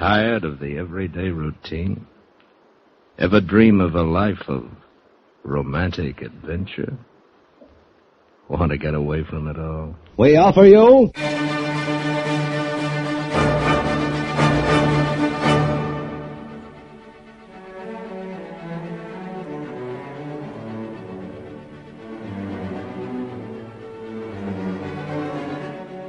Tired of the everyday routine? Ever dream of a life of romantic adventure? Want to get away from it all? We offer you...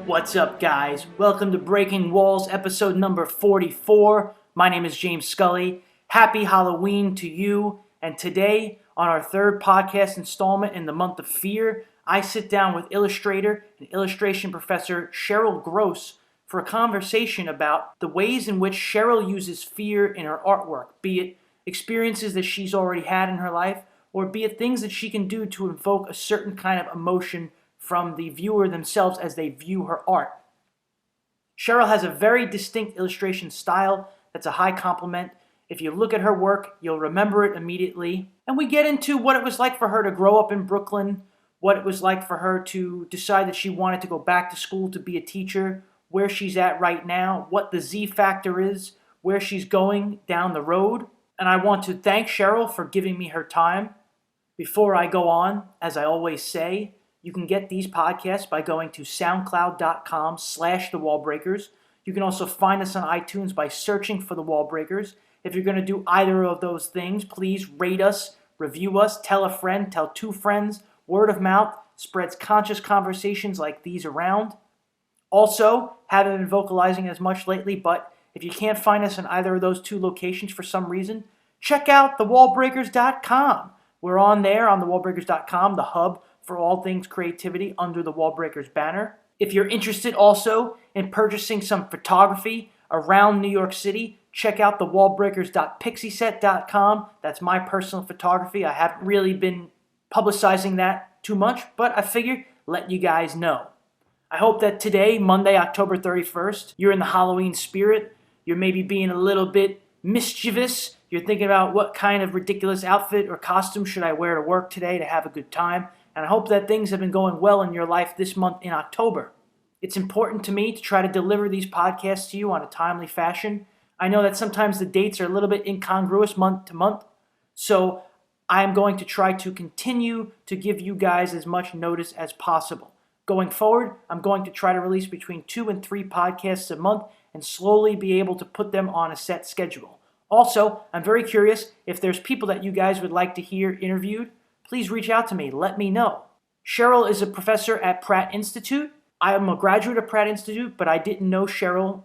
What's up, guys? Welcome to Breaking Walls, episode number 44. My name is James Scully. Happy Halloween to you. And today, on our third podcast installment in the month of fear, I sit down with Illustrator and illustration professor Cheryl Gross for a conversation about the ways in which Cheryl uses fear in her artwork, be it experiences that she's already had in her life, or be it things that she can do to invoke a certain kind of emotion from the viewer themselves as they view her art. Cheryl has a very distinct illustration style that's a high compliment. If you look at her work, you'll remember it immediately. And we get into what it was like for her to grow up in Brooklyn, what it was like for her to decide that she wanted to go back to school to be a teacher, where she's at right now, what the Z factor is, where she's going down the road. And I want to thank Cheryl for giving me her time. Before I go on, as I always say, you can get these podcasts by going to soundcloud.com/the WallBreakers. You can also find us on iTunes by searching for the WallBreakers. If you're going to do either of those things, please rate us, review us, tell a friend, tell two friends. Word of mouth spreads conscious conversations like these around. Also, haven't been vocalizing as much lately, but if you can't find us in either of those two locations for some reason, check out thewallbreakers.com. We're on there on thewallbreakers.com, the hub for all things creativity under the WallBreakers banner. If you're interested also in purchasing some photography around New York City, check out the wallbreakers.pixieset.com. That's my personal photography. I haven't really been publicizing that too much, but I figured let you guys know. I hope that today, Monday, October 31st, you're in the Halloween spirit. You're maybe being a little bit mischievous. You're thinking about what kind of ridiculous outfit or costume should I wear to work today to have a good time. And I hope that things have been going well in your life this month in October. It's important to me to try to deliver these podcasts to you on a timely fashion. I know that sometimes the dates are a little bit incongruous month to month, so I'm going to try to continue to give you guys as much notice as possible. Going forward, I'm going to try to release between 2 and 3 podcasts a month and slowly be able to put them on a set schedule. Also, I'm very curious if there's people that you guys would like to hear interviewed. Please reach out to me. Let me know. Cheryl is a professor at Pratt Institute. I am a graduate of Pratt Institute, but I didn't know Cheryl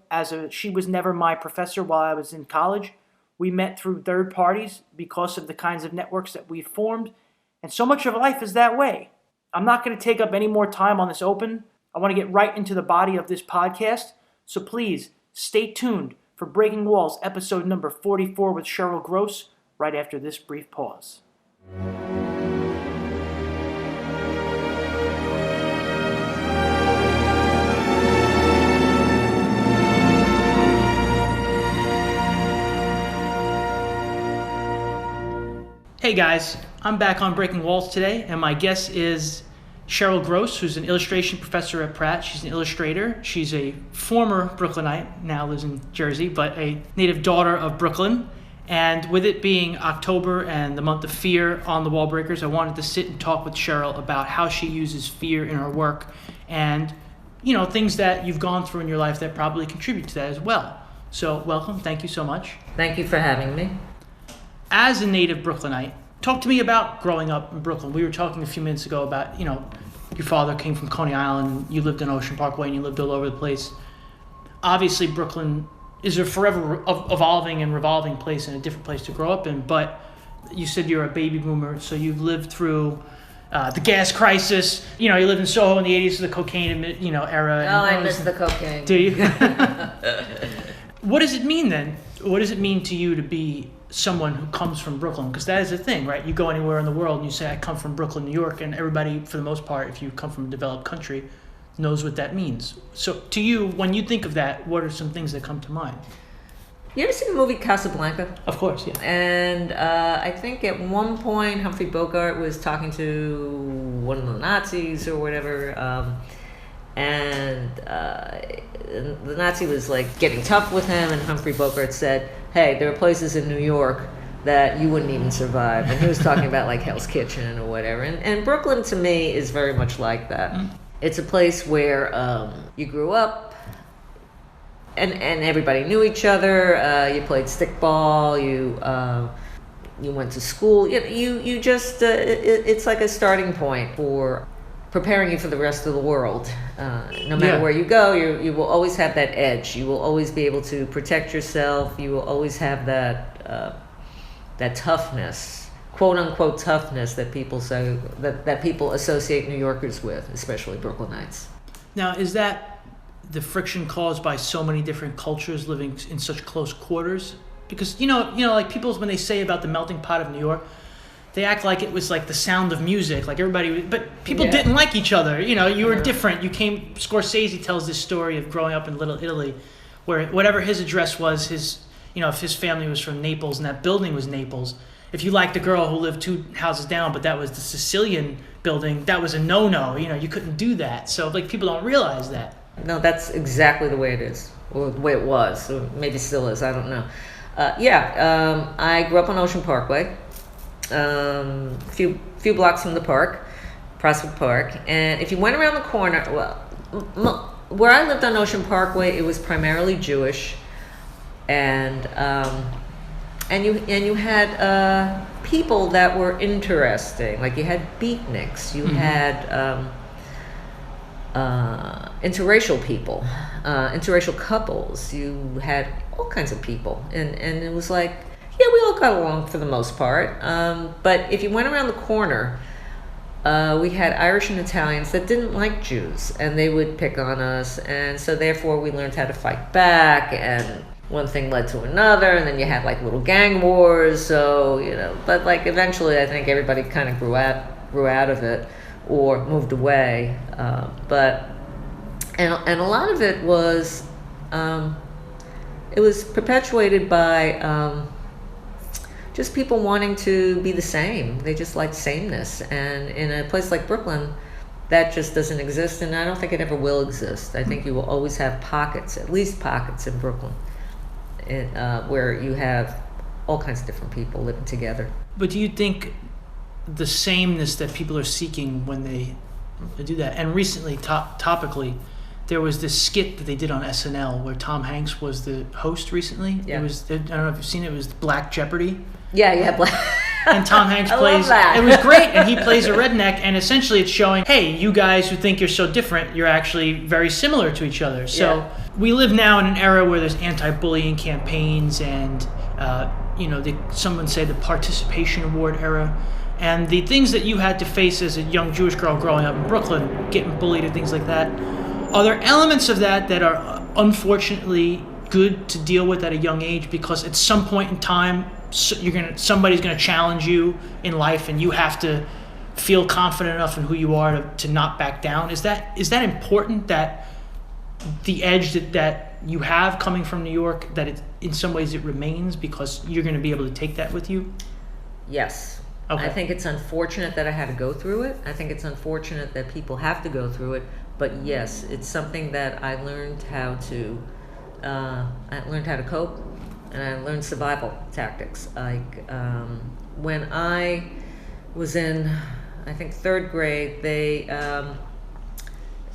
she was never my professor while I was in college. We met through third parties because of the kinds of networks that we've formed, and so much of life is that way. I'm not going to take up any more time on this open. I want to get right into the body of this podcast, so please stay tuned for Breaking Walls, episode number 44 with Cheryl Gross, right after this brief pause. Hey guys, I'm back on Breaking Walls today, and my guest is Cheryl Gross, who's an illustration professor at Pratt. She's an illustrator. She's a former Brooklynite, now lives in Jersey, but a native daughter of Brooklyn. And with it being October and the month of fear on the WallBreakers, I wanted to sit and talk with Cheryl about how she uses fear in her work and, things that you've gone through in your life that probably contribute to that as well. So welcome. Thank you so much. Thank you for having me. As a native Brooklynite, talk to me about growing up in Brooklyn. We were talking a few minutes ago about, your father came from Coney Island, you lived in Ocean Parkway, and you lived all over the place. Obviously, Brooklyn is a forever evolving and revolving place and a different place to grow up in, but you said you're a baby boomer, so you've lived through the gas crisis. You lived in Soho in the 80s, the cocaine, era. Oh, I miss the cocaine. Do you? What does it mean then? What does it mean to you to be someone who comes from Brooklyn? Because that is the thing, right? You go anywhere in the world and you say, I come from Brooklyn, New York, and everybody, for the most part, if you come from a developed country, knows what that means. So to you, when you think of that, what are some things that come to mind? You ever seen the movie Casablanca? Of course, yeah. And I think at one point Humphrey Bogart was talking to one of the Nazis or whatever, And the Nazi was like getting tough with him, and Humphrey Bogart said, hey, there are places in New York that you wouldn't even survive. And he was talking about like Hell's Kitchen or whatever. And Brooklyn to me is very much like that. It's a place where you grew up and everybody knew each other. You played stickball. You went to school. You just it's like a starting point for preparing you for the rest of the world. No matter where you go, you will always have that edge. You will always be able to protect yourself. You will always have that toughness, quote unquote toughness, that people say that people associate New Yorkers with, especially Brooklynites. Now, is that the friction caused by so many different cultures living in such close quarters? Because like people, when they say about the melting pot of New York, they act like it was like the Sound of Music, like everybody, but people didn't like each other. You were different. Scorsese tells this story of growing up in Little Italy, where whatever his address was, if his family was from Naples and that building was Naples, if you liked a girl who lived 2 houses down, but that was the Sicilian building, that was a no-no. You couldn't do that. So like people don't realize that. No, that's exactly the way it is, or the way it was, or maybe still is. I don't know. I grew up on Ocean Parkway, few blocks from the park, Prospect Park, and if you went around the corner, where I lived on Ocean Parkway, it was primarily Jewish, and you had people that were interesting, like you had beatniks, you had interracial people, interracial couples, you had all kinds of people, and it was like, yeah, we all got along for the most part, but if you went around the corner, we had Irish and Italians that didn't like Jews, and they would pick on us, and so therefore we learned how to fight back, and one thing led to another, and then you had like little gang wars, so but like eventually I think everybody kind of grew out of it or moved away, but a lot of it was perpetuated by just people wanting to be the same. They just liked sameness, and in a place like Brooklyn, that just doesn't exist, and I don't think it ever will exist. I think you will always have pockets, at least pockets in Brooklyn, where you have all kinds of different people living together. But do you think the sameness that people are seeking when they do that, and recently, topically, there was this skit that they did on SNL where Tom Hanks was the host recently. Yeah. It was, I don't know if you've seen it, it was Black Jeopardy. Yeah, Black. And Tom Hanks plays, love that. It was great, and he plays a redneck, and essentially it's showing, hey, you guys who think you're so different, you're actually very similar to each other. So we live now in an era where there's anti-bullying campaigns and, someone say the participation award era. And the things that you had to face as a young Jewish girl growing up in Brooklyn, getting bullied and things like that, are there elements of that are unfortunately good to deal with at a young age, because at some point in time somebody's gonna challenge you in life, and you have to feel confident enough in who you are to not back down? Is that important, that the edge that you have coming from New York, that in some ways it remains because you're going to be able to take that with you? Yes. Okay. I think it's unfortunate that I had to go through it. I think it's unfortunate that people have to go through it. But yes, it's something that I learned how to cope, and I learned survival tactics. Like when I was in, I think, 3rd grade,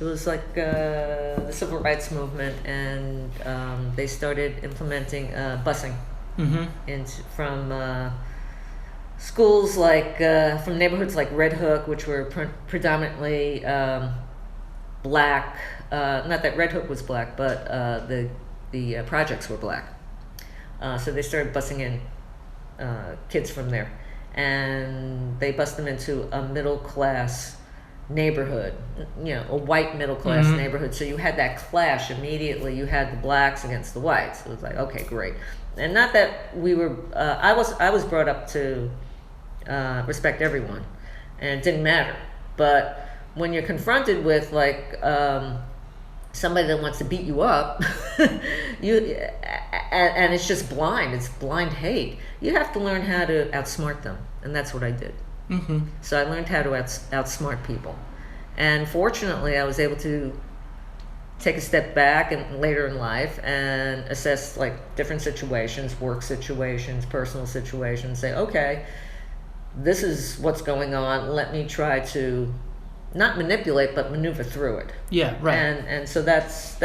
it was like the civil rights movement, and they started implementing busing from schools like from neighborhoods like Red Hook, which were predominantly black. Not that Red Hook was black, but the projects were black. So they started busing in kids from there, and they bused them into a middle class neighborhood, a white middle class neighborhood. So you had that clash immediately. You had the blacks against the whites. It was like, okay, great. And not that we were. I was brought up to respect everyone, and it didn't matter. But when you're confronted with like somebody that wants to beat you up, and it's just blind. It's blind hate. You have to learn how to outsmart them, and that's what I did. So I learned how to outsmart people, and fortunately, I was able to take a step back and later in life and assess like different situations, work situations, personal situations, say, okay, this is what's going on. Let me try to not manipulate, but maneuver through it. Yeah, right. And so that's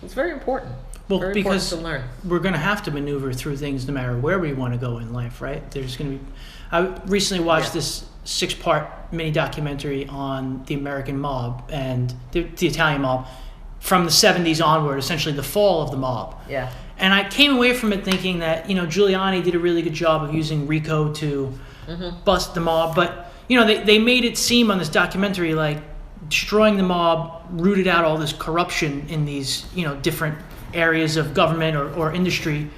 very important. Well, very because important to learn. we're going to have to maneuver through things no matter where we want to go in life, right? There's going to be. I recently watched this 6-part mini documentary on the American mob and the Italian mob from the 70s onward, essentially the fall of the mob. Yeah. And I came away from it thinking that, Giuliani did a really good job of using RICO to bust the mob. But, they made it seem on this documentary like destroying the mob rooted out all this corruption in these, different areas of government or industry.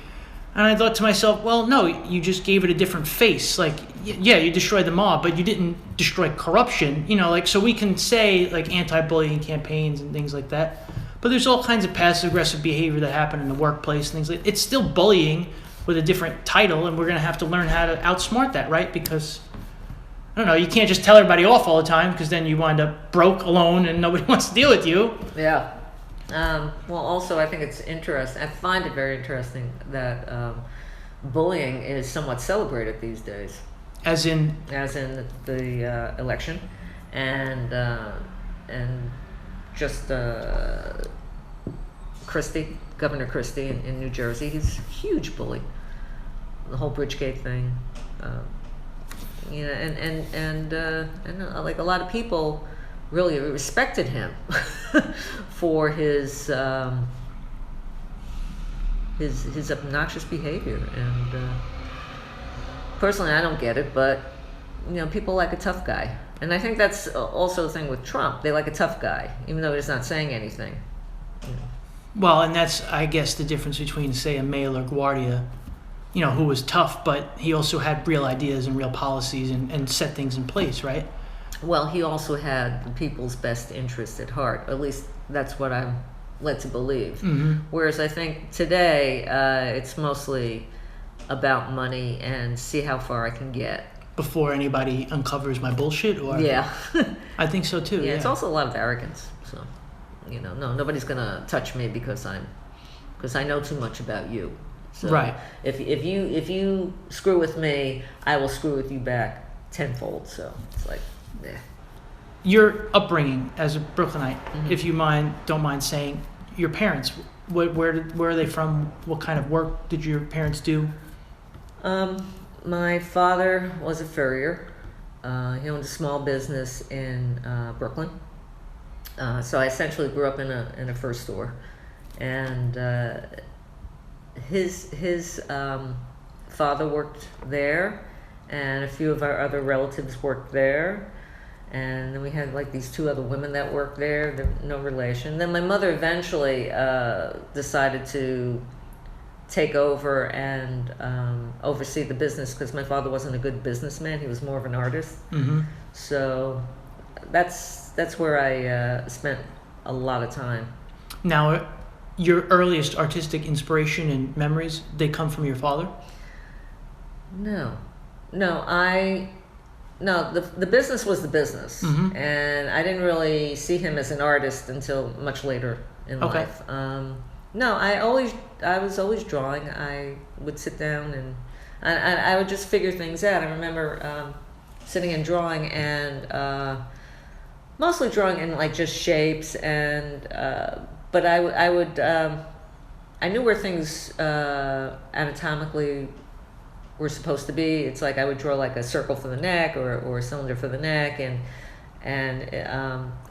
And I thought to myself, well, no, you just gave it a different face. Like, yeah, you destroyed the mob, but you didn't destroy corruption. So we can say like anti-bullying campaigns and things like that. But there's all kinds of passive-aggressive behavior that happen in the workplace. Things like it's still bullying with a different title, and we're going to have to learn how to outsmart that, right? Because, I don't know, you can't just tell everybody off all the time because then you wind up broke, alone, and nobody wants to deal with you. Yeah. Well, also, I think it's interesting. I find it very interesting that bullying is somewhat celebrated these days. As in the election, and just Governor Christie in New Jersey. He's a huge bully. The whole Bridgegate thing, and like a lot of people really respected him for his obnoxious behavior. And personally, I don't get it, but people like a tough guy. And I think that's also the thing with Trump. They like a tough guy, even though he's not saying anything. Well, and that's, I guess, the difference between, say, a Mayor LaGuardia, who was tough, but he also had real ideas and real policies and set things in place, right? Well, he also had the people's best interest at heart. At least that's what I'm led to believe. Mm-hmm. Whereas I think today it's mostly about money and see how far I can get. Before anybody uncovers my bullshit? Or yeah. I think so too. Yeah, it's also a lot of arrogance. So, nobody's gonna touch me because I know too much about you. So right. If you screw with me, I will screw with you back tenfold. So it's like, yeah. Your upbringing as a Brooklynite, if you don't mind saying, your parents, where are they from? What kind of work did your parents do? My father was a furrier. He owned a small business in Brooklyn. So I essentially grew up in a fur store, and his father worked there, and a few of our other relatives worked there, and then we had like these 2 other women that worked there. They're no relation. Then my mother eventually decided to take over and oversee the business because my father wasn't a good businessman. He was more of an artist. Mm-hmm. So that's where I spent a lot of time. Now, your earliest artistic inspiration and memories, they come from your father? No, the business was the business, and I didn't really see him as an artist until much later in life. No, I was always drawing. I would sit down and I would just figure things out. I remember sitting and drawing and mostly drawing in like just shapes and but I would I knew where things anatomically were supposed to be. It's like I would draw like a circle for the neck or a cylinder for the neck, and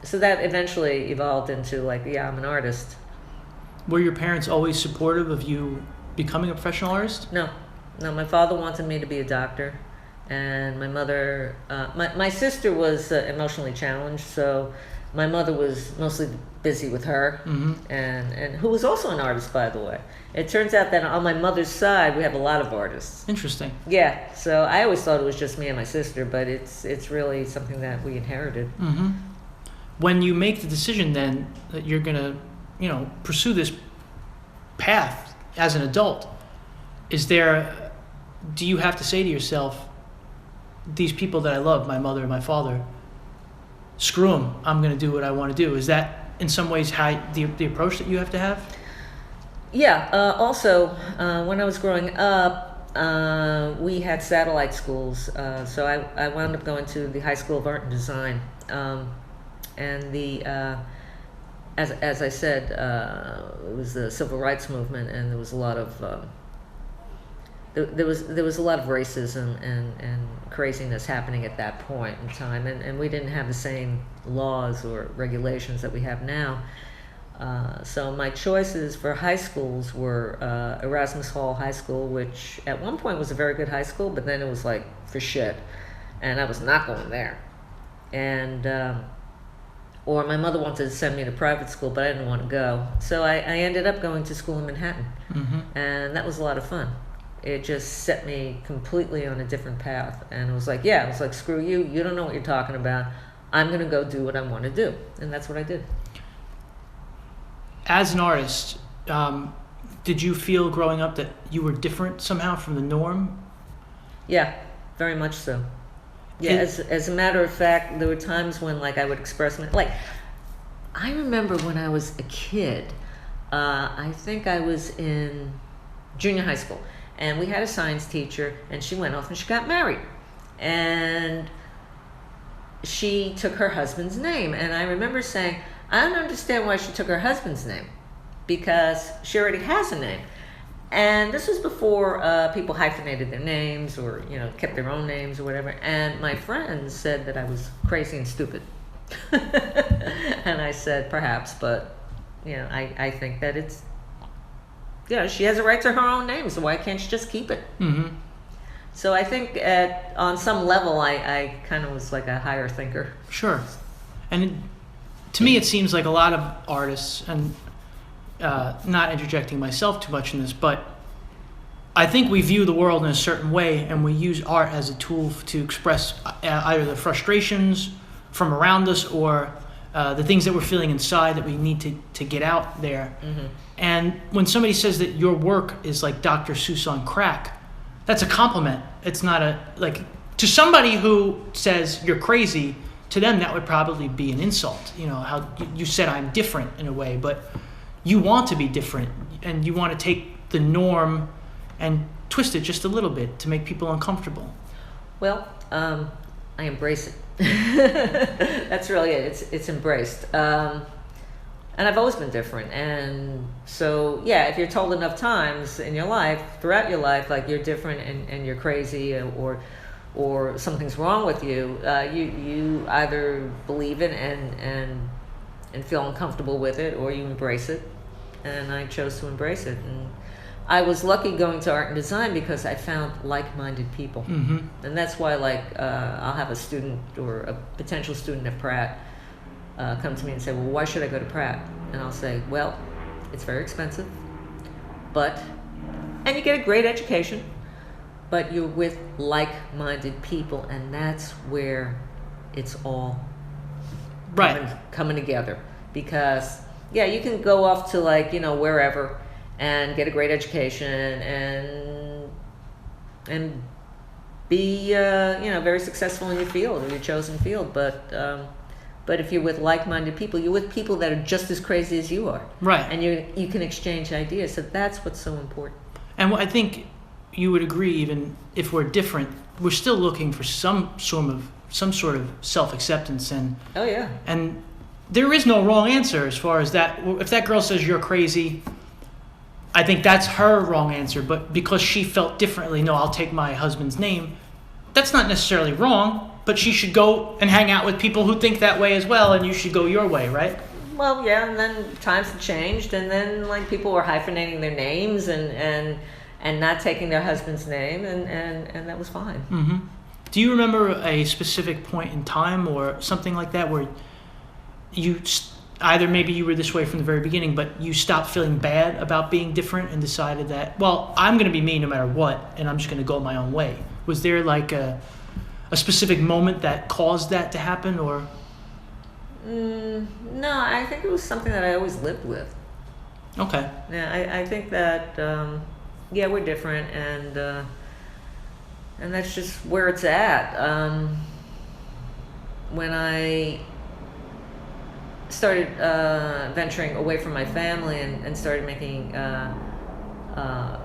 so that eventually evolved into like, yeah, I'm an artist. Were your parents always supportive of you becoming a professional artist? No, my father wanted me to be a doctor, and my mother, my sister was emotionally challenged, so my mother was mostly busy with her, and who was also an artist, by the way. It turns out that on my mother's side, we have a lot of artists. Interesting. Yeah, so I always thought it was just me and my sister, but it's really something that we inherited. Mm-hmm. When you make the decision then that you're going to, pursue this path as an adult, do you have to say to yourself, these people that I love, my mother and my father, screw them, I'm going to do what I want to do? Is that in some ways how the approach that you have to have? Yeah. Also, when I was growing up, we had satellite schools. So I wound up going to the High School of Art and Design, and as I said, it was the civil rights movement, and there was a lot of there was a lot of racism and craziness happening at that point in time, and we didn't have the same laws or regulations that we have now. So my choices for high schools were Erasmus Hall High School, which at one point was a very good high school, but then it was like for shit, and I was not going there. And or my mother wanted to send me to private school, but I didn't want to go. So I ended up going to school in Manhattan, and that was a lot of fun. It just set me completely on a different path, and it was like, screw you, you don't know what you're talking about. I'm going to go do what I want to do, and that's what I did. As an artist, did you feel growing up that you were different somehow from the norm? Yeah, very much so. Yeah, as a matter of fact, there were times when like I would express I remember when I was a kid, I think I was in junior high school, and we had a science teacher, and she went off and she got married, and she took her husband's name, and I remember saying, I don't understand why she took her husband's name, because she already has a name. And this was before people hyphenated their names or, kept their own names or whatever. And my friends said that I was crazy and stupid. And I said, perhaps, but, I think that it's, she has a right to her own name, so why can't she just keep it? Mm-hmm. So I think on some level, I kind of was like a higher thinker. Sure. And to me, it seems like a lot of artists, and not interjecting myself too much in this, but I think we view the world in a certain way, and we use art as a tool to express either the frustrations from around us or the things that we're feeling inside that we need to get out there. Mm-hmm. And when somebody says that your work is like Dr. Seuss on crack, that's a compliment. It's not to somebody who says you're crazy, to them that would probably be an insult. How you said I'm different in a way, but you want to be different, and you want to take the norm and twist it just a little bit to make people uncomfortable. Well, I embrace it. That's really it. It's embraced. And I've always been different. And so, if you're told enough times in your life, throughout your life, like you're different and you're crazy or something's wrong with you, you either believe it and feel uncomfortable with it, or you embrace it. And I chose to embrace it. And I was lucky going to art and design because I found like-minded people. Mm-hmm. And that's why, I'll have a student or a potential student at Pratt come to me and say, well, why should I go to Pratt? And I'll say, well, it's very expensive, and you get a great education, but you're with like-minded people, and that's where it's all coming together. Because you can go off to wherever and get a great education and be very successful in your field or your chosen field, but if you're with like-minded people, you're with people that are just as crazy as you are, right? And you can exchange ideas. So that's what's so important. And I think you would agree, even if we're different, we're still looking for some sort of self-acceptance, and and there is no wrong answer as far as that. If that girl says you're crazy, I think that's her wrong answer. But because she felt differently, no, I'll take my husband's name. That's not necessarily wrong, but she should go and hang out with people who think that way as well, and you should go your way, right? Well, and then times have changed, and then people were hyphenating their names and not taking their husband's name, and that was fine. Mm-hmm. Do you remember a specific point in time or something like that where you either maybe you were this way from the very beginning, but you stopped feeling bad about being different and decided that, well, I'm going to be me no matter what, and I'm just going to go my own way? Was there a specific moment that caused that to happen, or? No, I think it was something that I always lived with. Okay. Yeah, I think that we're different, and that's just where it's at. When I started venturing away from my family and started making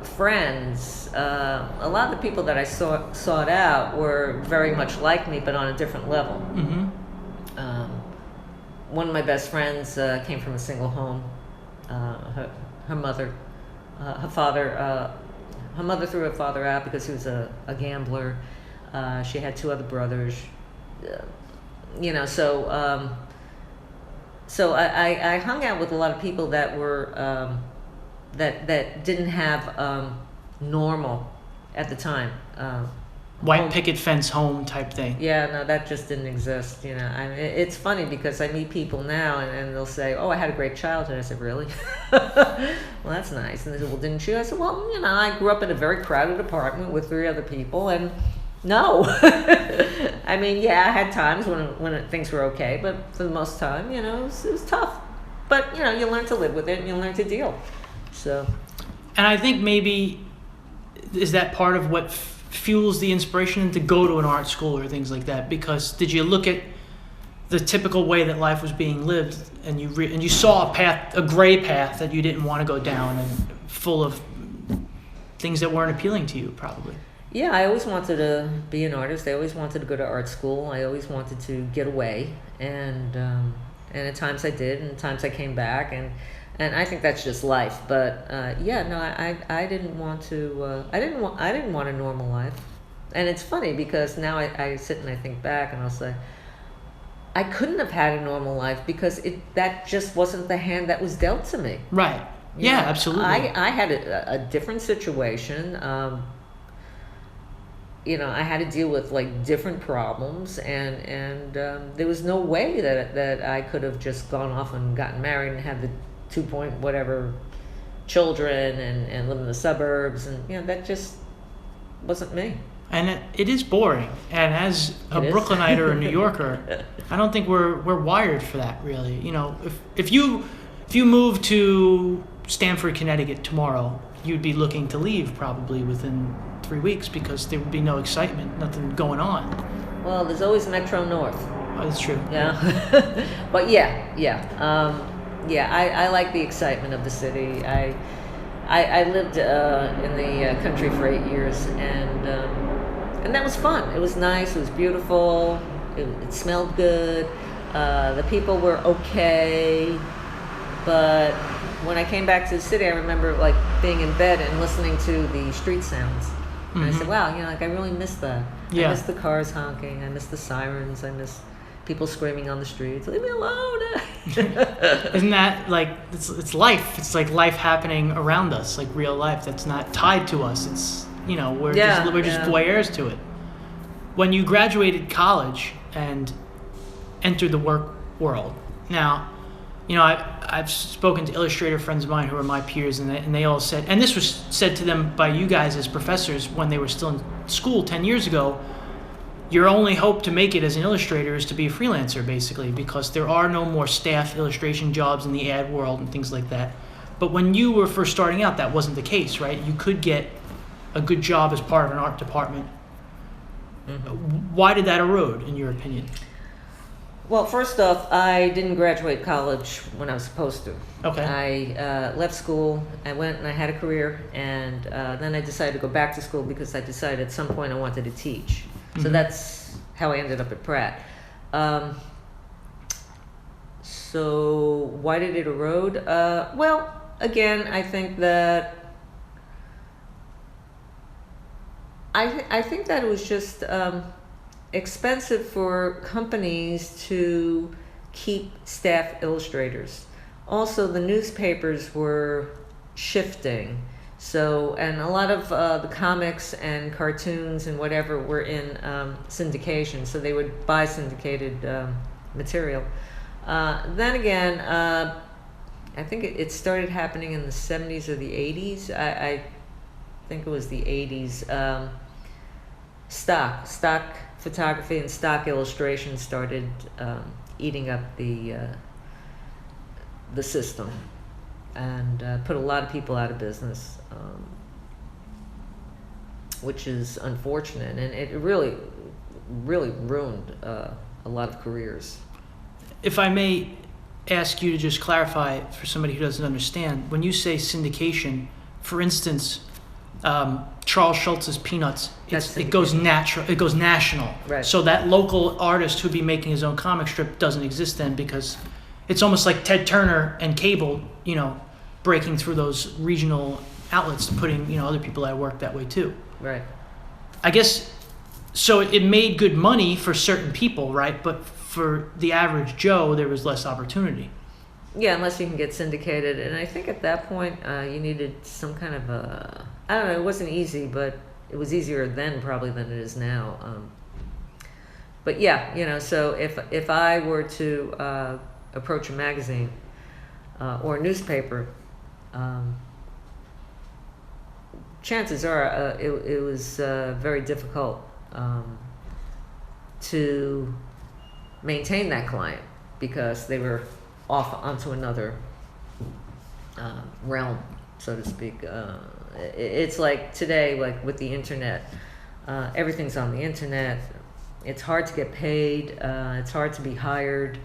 friends, a lot of the people that I sought out were very much like me, but on a different level. Mm-hmm. One of my best friends came from a single home. Her mother, her mother threw her father out because he was a gambler. She had 2 other brothers. So I hung out with a lot of people that were that didn't have normal at the time. White home. picket fence home type thing. Yeah, no, that just didn't exist. I mean, it's funny because I meet people now and they'll say, "Oh, I had a great childhood." I said, "Really?" Well, that's nice. And they said, "Well, didn't you?" I said, "Well, I grew up in a very crowded apartment with 3 other people, and no." I mean, yeah, I had times when things were okay, but for the most time, it was tough. But you learn to live with it and you learn to deal. So. And I think maybe is that part of what fuels the inspiration to go to an art school or things like that? Because did you look at the typical way that life was being lived, and you saw a gray path that you didn't want to go down, and full of things that weren't appealing to you, probably? Yeah, I always wanted to be an artist. I always wanted to go to art school. I always wanted to get away, and at times I did, and at times I came back, and I think that's just life. But I didn't want to. I didn't want a normal life, and it's funny because now I sit and I think back, and I'll say, I couldn't have had a normal life because that just wasn't the hand that was dealt to me. Right. Yeah, absolutely. I had a different situation. I had to deal with different problems, and there was no way that I could have just gone off and gotten married and had the 2-point whatever children and live in the suburbs, and that just wasn't me. And it is boring. And as a Brooklynite or a New Yorker, I don't think we're wired for that, really. If you move to Stamford, Connecticut tomorrow, you'd be looking to leave probably within 3 weeks because there would be no excitement, nothing going on. Well, there's always Metro North. Oh, that's true. Yeah. But I like the excitement of the city. I lived in the country for 8 years, and that was fun. It was nice. It was beautiful. It smelled good. The people were okay. But when I came back to the city, I remember being in bed and listening to the street sounds. And I said, wow, I really miss that. Yeah. I miss the cars honking. I miss the sirens. I miss people screaming on the streets. Leave me alone. Isn't that it's life? It's like life happening around us, like real life. That's not tied to us. It's we're just voyeurs to it. When you graduated college and entered the work world, now, I've spoken to Illustrator friends of mine who are my peers, and they all said, and this was said to them by you guys as professors when they were still in school 10 years ago, your only hope to make it as an illustrator is to be a freelancer, basically, because there are no more staff illustration jobs in the ad world and things like that. But when you were first starting out, that wasn't the case, right? You could get a good job as part of an art department. Mm-hmm. Why did that erode, in your opinion? Well, first off, I didn't graduate college when I was supposed to. Okay. I left school, I went and I had a career, and then I decided to go back to school because I decided at some point I wanted to teach. Mm-hmm. So that's how I ended up at Pratt. So why did it erode? Well, again, I think that I think that it was just expensive for companies to keep staff illustrators. Also, the newspapers were shifting. So, and a lot of the comics and cartoons and whatever were in syndication, so they would buy syndicated material. Then again, I think it started happening in the 70s or the 80s. I think it was the 80s. Stock photography and stock illustration started eating up the system, and put a lot of people out of business, which is unfortunate, and it really ruined a lot of careers. If I may ask you to just clarify for somebody who doesn't understand. When you say syndication, for instance, Charles Schultz's Peanuts, it goes national. Right. So that local artist who'd be making his own comic strip doesn't exist then, because it's almost like Ted Turner and cable, breaking through those regional outlets, putting other people at work that way too. Right. I guess so. It made good money for certain people, right? But for the average Joe, there was less opportunity. Yeah, unless you can get syndicated. And I think at that point, you needed some kind of I don't know, it wasn't easy, but it was easier then probably than it is now. But yeah, so if I were to approach a magazine or a newspaper, chances are it was very difficult to maintain that client, because they were off onto another realm, so to speak. It's like today, like with the internet, everything's on the internet. It's hard to get paid. It's hard to be hired.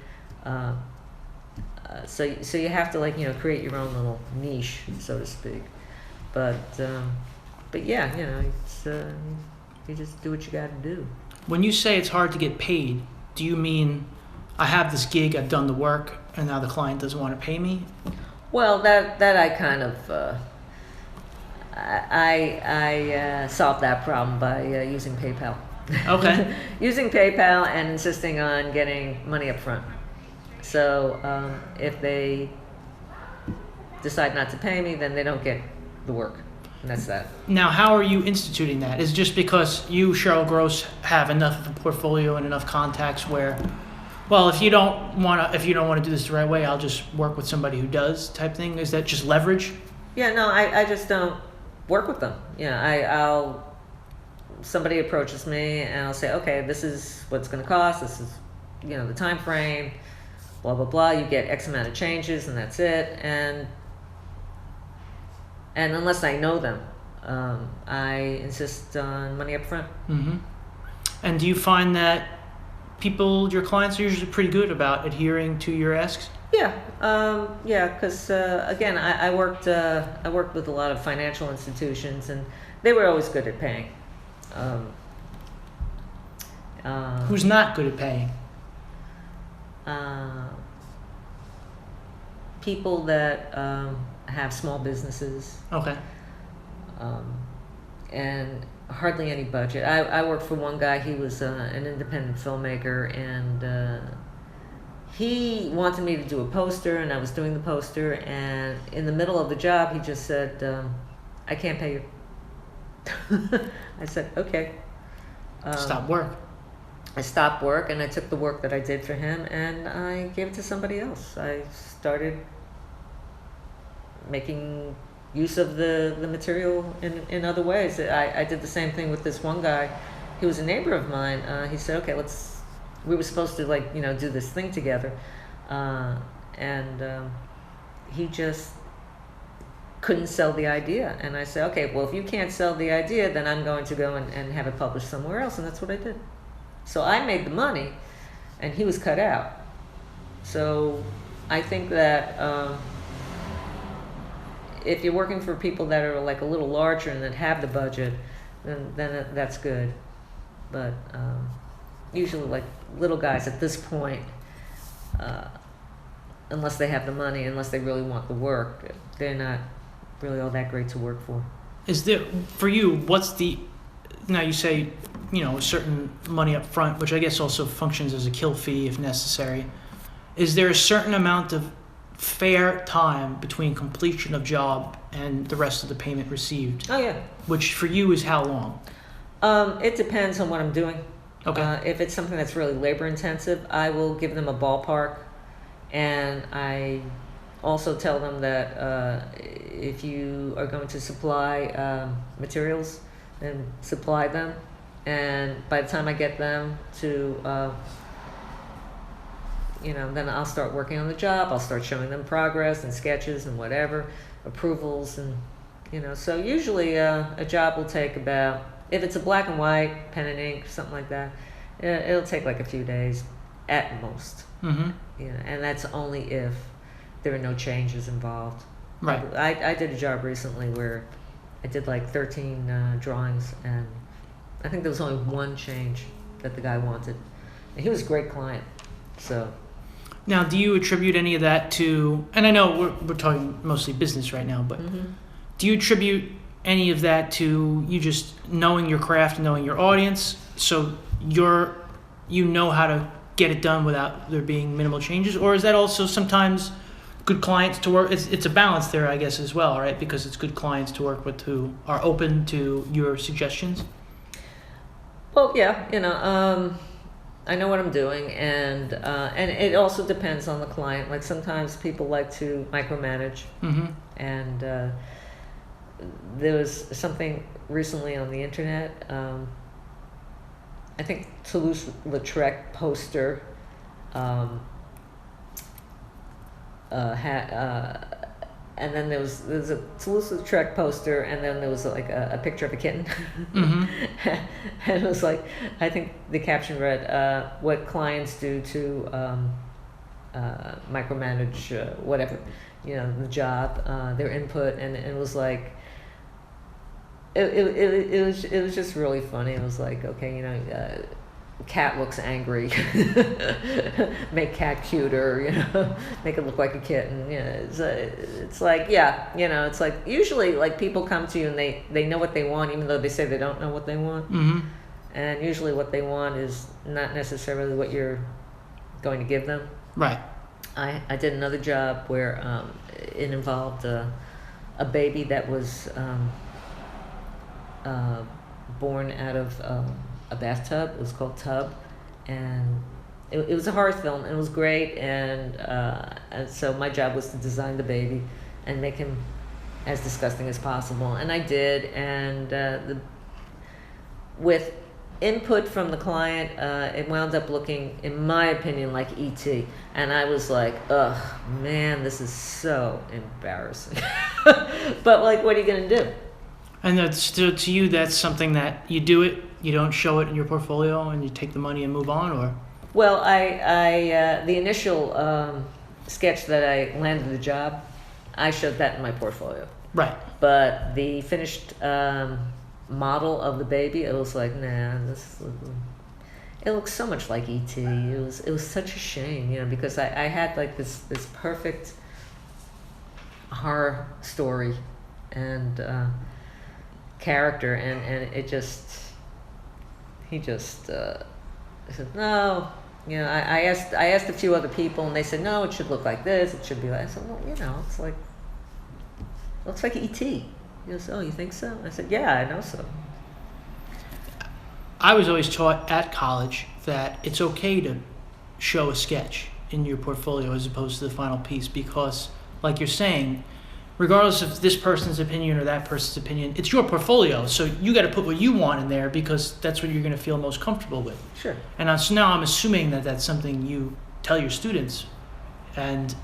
So you have to create your own little niche, so to speak. But yeah, it's you just do what you got to do. When you say it's hard to get paid, do you mean I have this gig, I've done the work, and now the client doesn't want to pay me? Well, that I kind of I solved that problem by using PayPal. Okay. Using PayPal and insisting on getting money up front. So if they decide not to pay me, then they don't get the work. And that's that. Now, how are you instituting that? Is it just because you, Cheryl Gross, have enough of a portfolio and enough contacts where, well, if you don't want to do this the right way, I'll just work with somebody who does type thing? Is that just leverage? Yeah, no, I just don't work with them. Somebody approaches me and I'll say, okay, this is what it's going to cost. This is, the time frame, blah, blah, blah. You get X amount of changes and that's it. And unless I know them, I insist on money up front. Mm-hmm. And do you find that your clients are usually pretty good about adhering to your asks? Yeah, because again, I worked with a lot of financial institutions, and they were always good at paying. Who's not good at paying? People that have small businesses. Okay. And hardly any budget. I worked for one guy. He was an independent filmmaker, and he wanted me to do a poster, and I was doing the poster, and in the middle of the job, he just said, I can't pay you. I said, okay. Stop work. I stopped work, and I took the work that I did for him, and I gave it to somebody else. I started making use of the material in other ways. I did the same thing with this one guy. He was a neighbor of mine. He said, okay, we were supposed to do this thing together. And he just couldn't sell the idea. And I said, okay, well, if you can't sell the idea, then I'm going to go and have it published somewhere else. And that's what I did. So I made the money, and he was cut out. So I think that if you're working for people that are like a little larger and that have the budget, then that's good. But usually, like little guys at this point, unless they have the money, unless they really want the work, they're not really all that great to work for. Is there, for you, now you say, a certain money up front, which I guess also functions as a kill fee if necessary. Is there a certain amount of fair time between completion of job and the rest of the payment received? Oh, yeah. Which for you is how long? It depends on what I'm doing. Okay. If it's something that's really labor intensive, I will give them a ballpark, and I also tell them that if you are going to supply materials, then supply them, and by the time I get them to then I'll start working on the job. I'll start showing them progress and sketches and whatever, approvals, and so usually a job will take about, if it's a black and white, pen and ink, something like that, it'll take like a few days. at most. Mm-hmm. And that's only if there are no changes involved. Right. I did a job recently where I did like 13 drawings, and I think there was only one change that the guy wanted. And he was a great client. So. Now, do you attribute any of that to, and I know we're talking mostly business right now, but do you attribute any of that to you just knowing your craft and knowing your audience, so you know how to get it done without there being minimal changes? Or is that also sometimes good clients to work, it's a balance there, I guess, as well, right? Because it's good clients to work with who are open to your suggestions? Well, yeah, I know what I'm doing, and it also depends on the client. Like sometimes people like to micromanage, and there was something recently on the internet. I think Toulouse-Lautrec poster and then there was a Toulouse-Lautrec poster, and then there was like a picture of a kitten. And it was like, I think the caption read, what clients do to micromanage whatever, the job, their input, and it was like, it was just really funny. It was like, okay, cat looks angry, make cat cuter, make it look like a kitten. It's like, it's like usually like people come to you and they know what they want, even though they say they don't know what they want. And usually what they want is not necessarily what you're going to give them. Right. I did another job where it involved a baby that was born out of a bathtub. It was called Tub, and it was a horror film, and it was great, and so my job was to design the baby and make him as disgusting as possible, and I did, and with input from the client, it wound up looking, in my opinion, like E.T., and I was like, ugh, man, this is so embarrassing. But like, what are you gonna do? And that's to you, that's something that you do it, you don't show it in your portfolio, and you take the money and move on, or? Well, I the initial sketch that I landed the job, I showed that in my portfolio. Right. But the finished model of the baby, it was like, nah, it looks so much like E.T. It was such a shame, because I had like this perfect horror story and character, and he just said no. I asked a few other people, and they said no, it should look like this, it should be like. I said, well, it's like, looks like E.T. He goes, oh, you think so? I said, yeah, I know so. I was always taught at college that it's okay to show a sketch in your portfolio as opposed to the final piece, because, like you're saying, regardless of this person's opinion or that person's opinion, it's your portfolio, so you got to put what you want in there because that's what you're going to feel most comfortable with. Sure. And so now I'm assuming that that's something you tell your students, and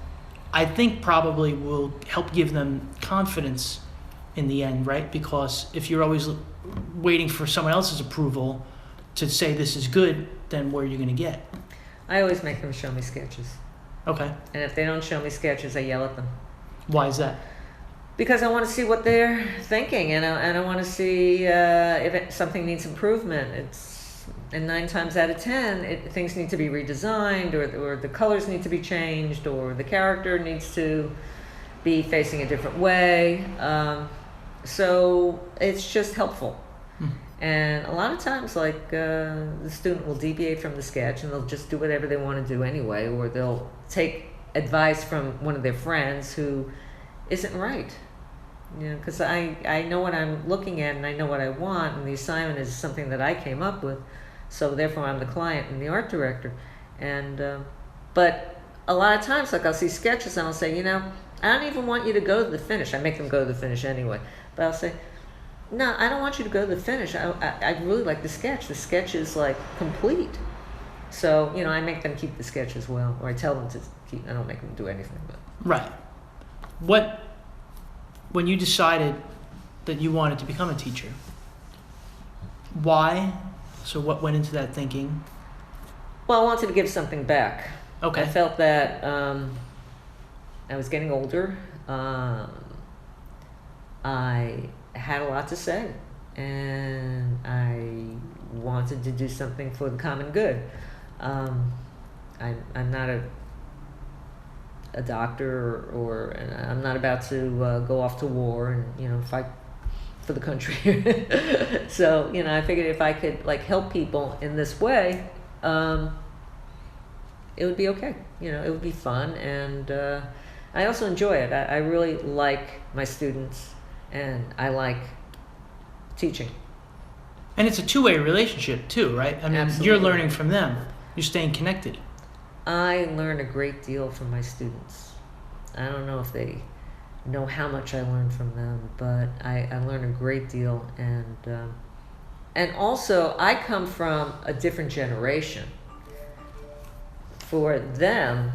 I think probably will help give them confidence in the end, right? Because if you're always waiting for someone else's approval to say this is good, then where are you going to get? I always make them show me sketches. Okay. And if they don't show me sketches, I yell at them. Why is that? Because I want to see what they're thinking, and I want to see if something needs improvement. And 9 times out of 10, things need to be redesigned, or the colors need to be changed, or the character needs to be facing a different way. So it's just helpful. And a lot of times, like, the student will deviate from the sketch, and they'll just do whatever they want to do anyway, or they'll take advice from one of their friends who isn't right. Because I know what I'm looking at, and I know what I want, and the assignment is something that I came up with, so therefore I'm the client and the art director. And but a lot of times, like, I'll see sketches and I'll say, I don't even want you to go to the finish. I make them go to the finish anyway, but I'll say, no, I don't want you to go to the finish. I really like the sketch. The sketch is like complete. So, I make them keep the sketch as well, or I tell them to keep. I don't make them do anything, but. Right. When you decided that you wanted to become a teacher, why? So what went into that thinking? Well, I wanted to give something back. Okay. I felt that I was getting older. I had a lot to say, and I wanted to do something for the common good. I'm not a doctor, or I'm not about to go off to war and fight for the country. So I figured if I could help people in this way, it would be okay. It would be fun, and I also enjoy it. I really like my students, and I like teaching. And it's a two-way relationship too, right? I mean, Absolutely. You're learning from them. You're staying connected. I learn a great deal from my students. I don't know if they know how much I learn from them, but I learn a great deal, and also I come from a different generation. For them,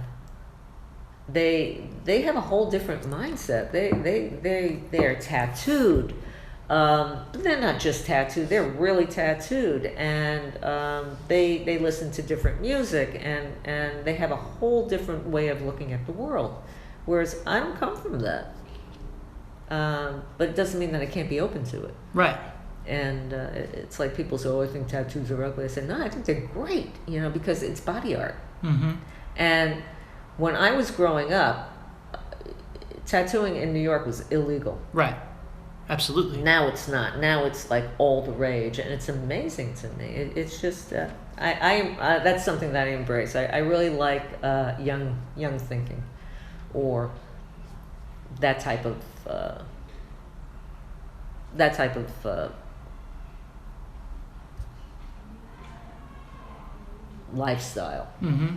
they have a whole different mindset. They're tattooed, but they're not just tattooed. They're really tattooed, and they listen to different music, and they have a whole different way of looking at the world. Whereas I don't come from that, but it doesn't mean that I can't be open to it. Right. And it's like people say, "Oh, I think tattoos are ugly." I say, "No, I think they're great, because it's body art." Mm-hmm. And when I was growing up, tattooing in New York was illegal. Right. Absolutely. Now it's not. Now it's like all the rage, and it's amazing to me. It's just that's something that I embrace. I really like young thinking, or that type of lifestyle. Mm-hmm.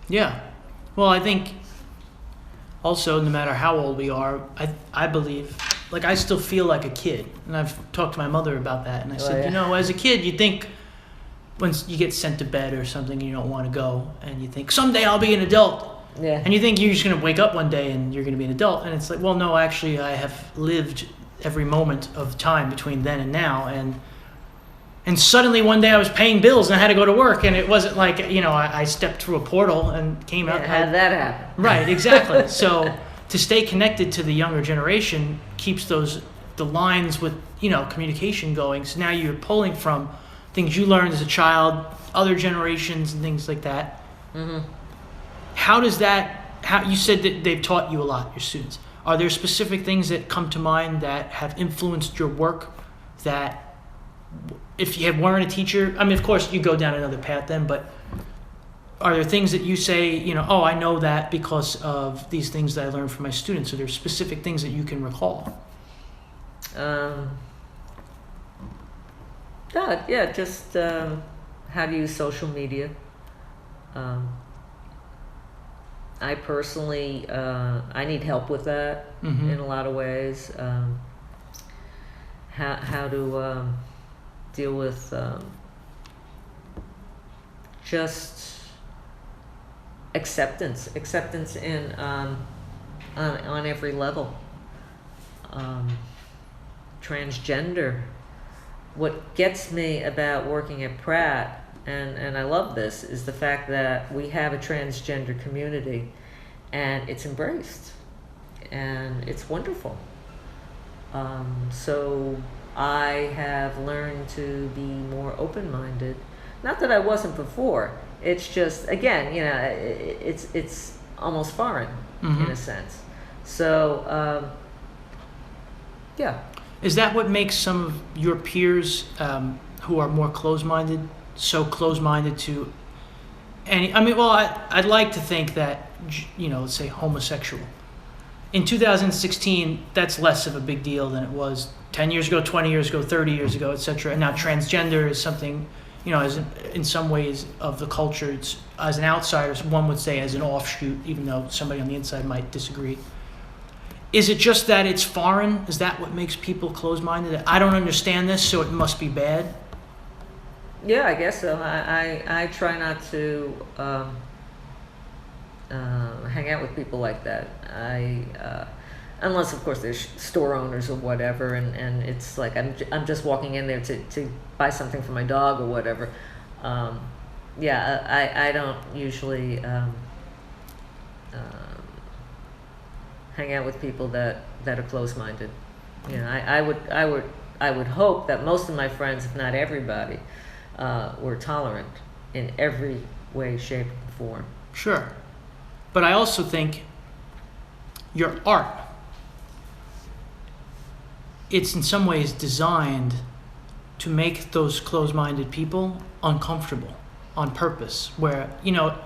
Yeah. Well, I think also, no matter how old we are, I believe, I still feel like a kid. And I've talked to my mother about that. And I said, as a kid, you think when you get sent to bed or something, you don't want to go. And you think, someday I'll be an adult. Yeah. And you think you're just going to wake up one day and you're going to be an adult. And it's like, well, no, actually, I have lived every moment of time between then and now. And suddenly one day I was paying bills and I had to go to work, and it wasn't like, I stepped through a portal and came out. How did that happen? Right, exactly. So to stay connected to the younger generation keeps the lines with, communication going. So now you're pulling from things you learned as a child, other generations and things like that. Mm-hmm. How you said that they've taught you a lot, your students. Are there specific things that come to mind that have influenced your work that, if you weren't a teacher, I mean, of course, you go down another path then, but are there things that you say, I know that because of these things that I learned from my students? Are there specific things that you can recall? Just how to use social media. I personally, I need help with that. Mm-hmm. In a lot of ways. How to deal with just acceptance in on every level. Transgender. What gets me about working at Pratt, and I love this, is the fact that we have a transgender community, and it's embraced, and it's wonderful. So I have learned to be more open-minded. Not that I wasn't before. It's just, again, it's almost foreign, mm-hmm. in a sense. So, yeah. Is that what makes some of your peers who are more closed-minded so closed-minded to any? I mean, well, I'd like to think that, let's say homosexual. In 2016, that's less of a big deal than it was 10 years ago, 20 years ago, 30 years ago, etc. And now transgender is something, as in some ways of the culture, it's, as an outsider, one would say as an offshoot, even though somebody on the inside might disagree. Is it just that it's foreign? Is that what makes people closed-minded? I don't understand this, so it must be bad? Yeah, I guess so. I try not to hang out with people like that. Unless, of course, there's store owners or whatever, and it's like I'm just walking in there to buy something for my dog or whatever. Yeah, I don't usually hang out with people that are close-minded. You know, I would hope that most of my friends, if not everybody, were tolerant in every way, shape, and form. Sure. But I also think your art, it's in some ways designed to make those closed-minded people uncomfortable on purpose. Where, you know,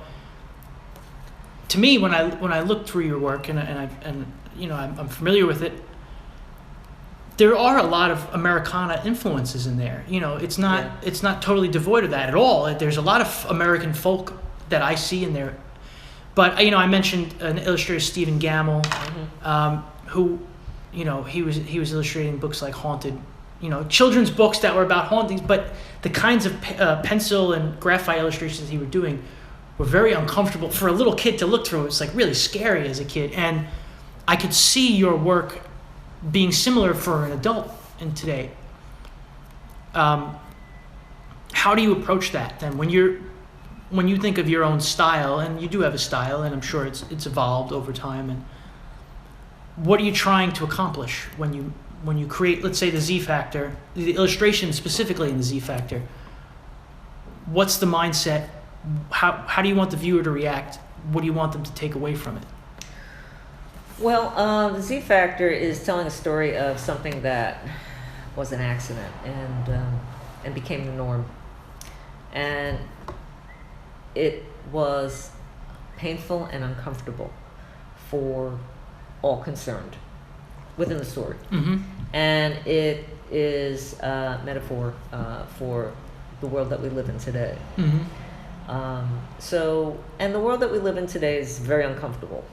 to me, when I look through your work and you know, I'm familiar with it, there are a lot of Americana influences in there. You know, it's not totally devoid of that at all. There's a lot of American folk that I see in there. But, you know, I mentioned an illustrator, Stephen Gamble, who, you know, he was illustrating books like Haunted, you know, children's books that were about hauntings, but the kinds of pencil and graphite illustrations he was doing were very uncomfortable for a little kid to look through. It's like really scary as a kid. And I could see your work being similar for an adult in today. How do you approach that then when you think of your own style, and you do have a style, and I'm sure it's evolved over time, and what are you trying to accomplish when you create, let's say, the Z Factor, the illustration specifically in the Z Factor? What's the mindset? How do you want the viewer to react? What do you want them to take away from it? Well, the Z Factor is telling a story of something that was an accident and became the norm. And it was painful and uncomfortable for all concerned within the story. Mm-hmm. And it is a metaphor for the world that we live in today. Mm-hmm. And the world that we live in today is very uncomfortable.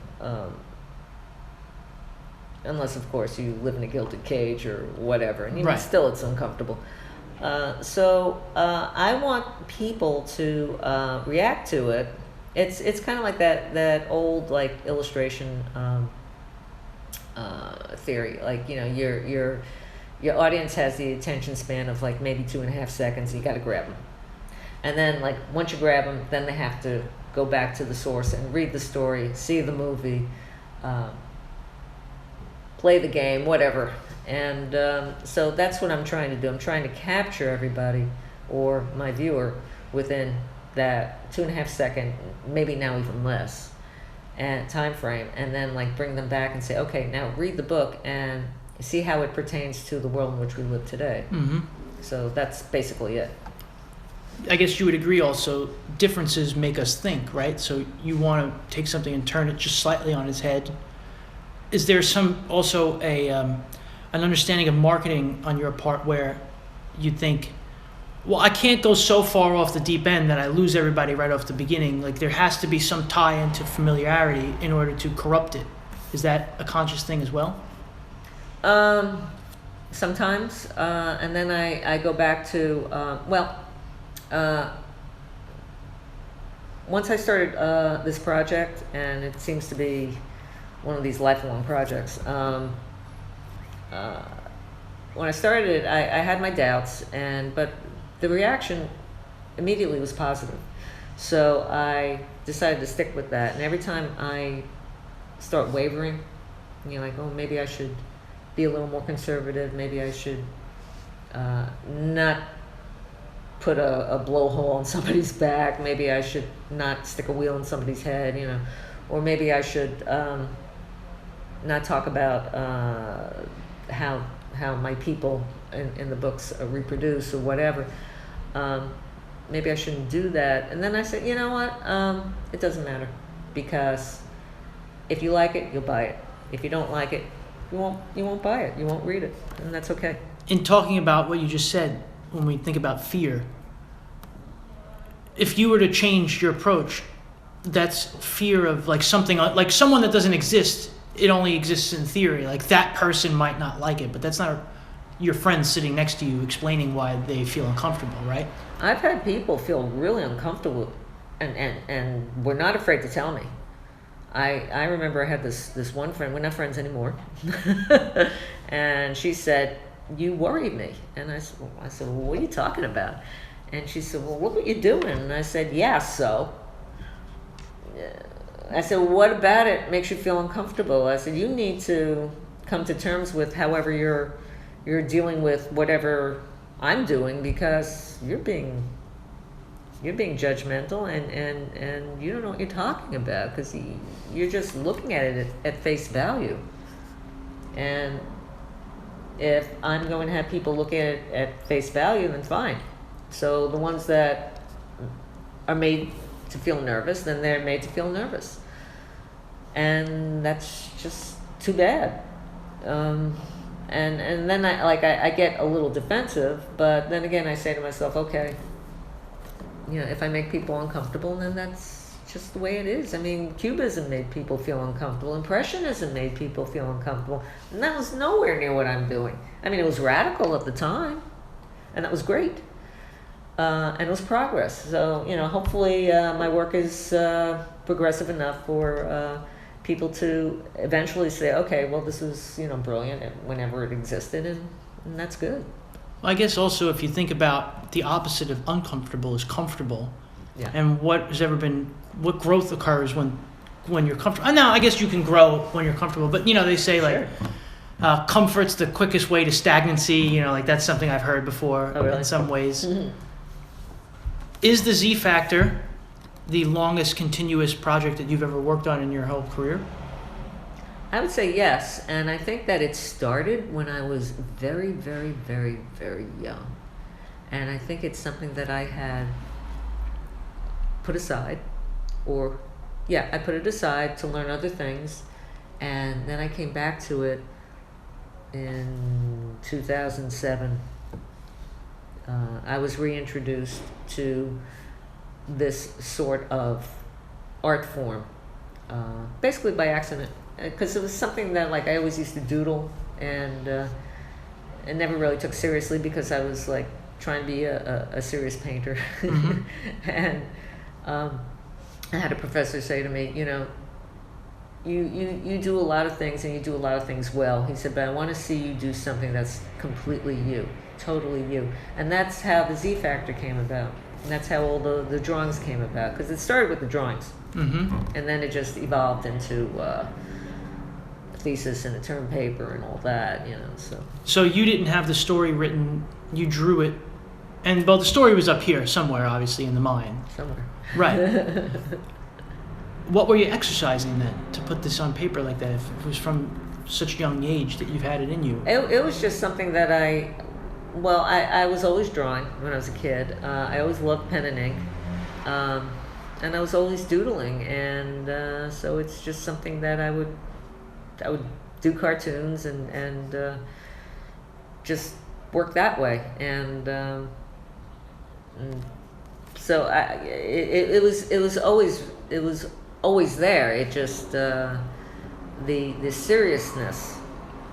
Unless, of course, you live in a gilded cage or whatever, and even right. Still it's uncomfortable. I want people to react to it. It's kind of like that old like illustration theory. Like, you know, your audience has the attention span of like maybe 2.5 seconds. You got to grab them, and then like once you grab them, then they have to go back to the source and read the story, see the movie. Play the game, whatever. And so that's what I'm trying to do. I'm trying to capture everybody or my viewer within that 2.5 second, maybe now even less, and time frame, and then like bring them back and say, okay, now read the book and see how it pertains to the world in which we live today. Mm-hmm. So that's basically it. I guess you would agree also, differences make us think, right? So you want to take something and turn it just slightly on its head. Is there also an understanding of marketing on your part where you think, well, I can't go so far off the deep end that I lose everybody right off the beginning. Like, there has to be some tie into familiarity in order to corrupt it. Is that a conscious thing as well? Sometimes. And then I go back to, once I started this project, and it seems to be one of these lifelong projects. When I started it, I had my doubts, but the reaction immediately was positive. So I decided to stick with that. And every time I start wavering, you know, like, oh, maybe I should be a little more conservative. Maybe I should not put a blowhole on somebody's back. Maybe I should not stick a wheel in somebody's head, you know, or maybe I should not talk about how my people in the books reproduce or whatever. Maybe I shouldn't do that. And then I said, you know what? It doesn't matter, because if you like it, you'll buy it. If you don't like it, you won't buy it. You won't read it, and that's okay. In talking about what you just said, when we think about fear, if you were to change your approach, that's fear of like something like someone that doesn't exist. It only exists in theory. Like, that person might not like it, but that's not your friend sitting next to you explaining why they feel uncomfortable, right? I've had people feel really uncomfortable and were not afraid to tell me. I remember I had this one friend, we're not friends anymore, and she said, you worried me. And I said, well, what are you talking about? And she said, well, look what you're doing. And I said, yeah, so. I said, well, what about it makes you feel uncomfortable? I said, you need to come to terms with however you're dealing with whatever I'm doing, because you're being judgmental and you don't know what you're talking about, because you're just looking at it at face value. And if I'm going to have people look at it at face value, then fine. So the ones that are made to feel nervous, then they're made to feel nervous. And that's just too bad. And then I get a little defensive, but then again I say to myself, okay, if I make people uncomfortable, then that's just the way it is. I mean, Cubism made people feel uncomfortable. Impressionism made people feel uncomfortable. And that was nowhere near what I'm doing. I mean, it was radical at the time, and that was great. And it was progress. So, hopefully my work is progressive enough for people to eventually say, okay, well, this was, brilliant whenever it existed, and that's good. Well, I guess also if you think about the opposite of uncomfortable is comfortable. Yeah. And what growth occurs when you're comfortable. Now, I guess you can grow when you're comfortable, but they say Sure. Comfort's the quickest way to stagnancy. That's something I've heard before. Oh, really? In some ways. Mm-hmm. Is the Z Factor the longest continuous project that you've ever worked on in your whole career? I would say yes, and I think that it started when I was very, very, very, very young. And I think it's something that I had put aside, I put it aside to learn other things, and then I came back to it in 2007. I was reintroduced to this sort of art form, basically by accident, because it was something that I always used to doodle, and I never really took seriously because I was trying to be a serious painter. Mm-hmm. And I had a professor say to me, you do a lot of things, and you do a lot of things well. He said, but I want to see you do something that's completely you, totally you. And that's how the Z Factor came about. And that's how all the drawings came about, because it started with the drawings. Mm-hmm. And then it just evolved into a thesis and a term paper and all that, So you didn't have the story written, you drew it, and the story was up here somewhere, obviously, in the mind. Somewhere. Right. What were you exercising then to put this on paper like that, if it was from such a young age that you've had it in you? It was just something that I was always drawing when I was a kid. I always loved pen and ink. And I was always doodling. And so it's just something that I would do cartoons and just work that way. And so it was always there. It just the seriousness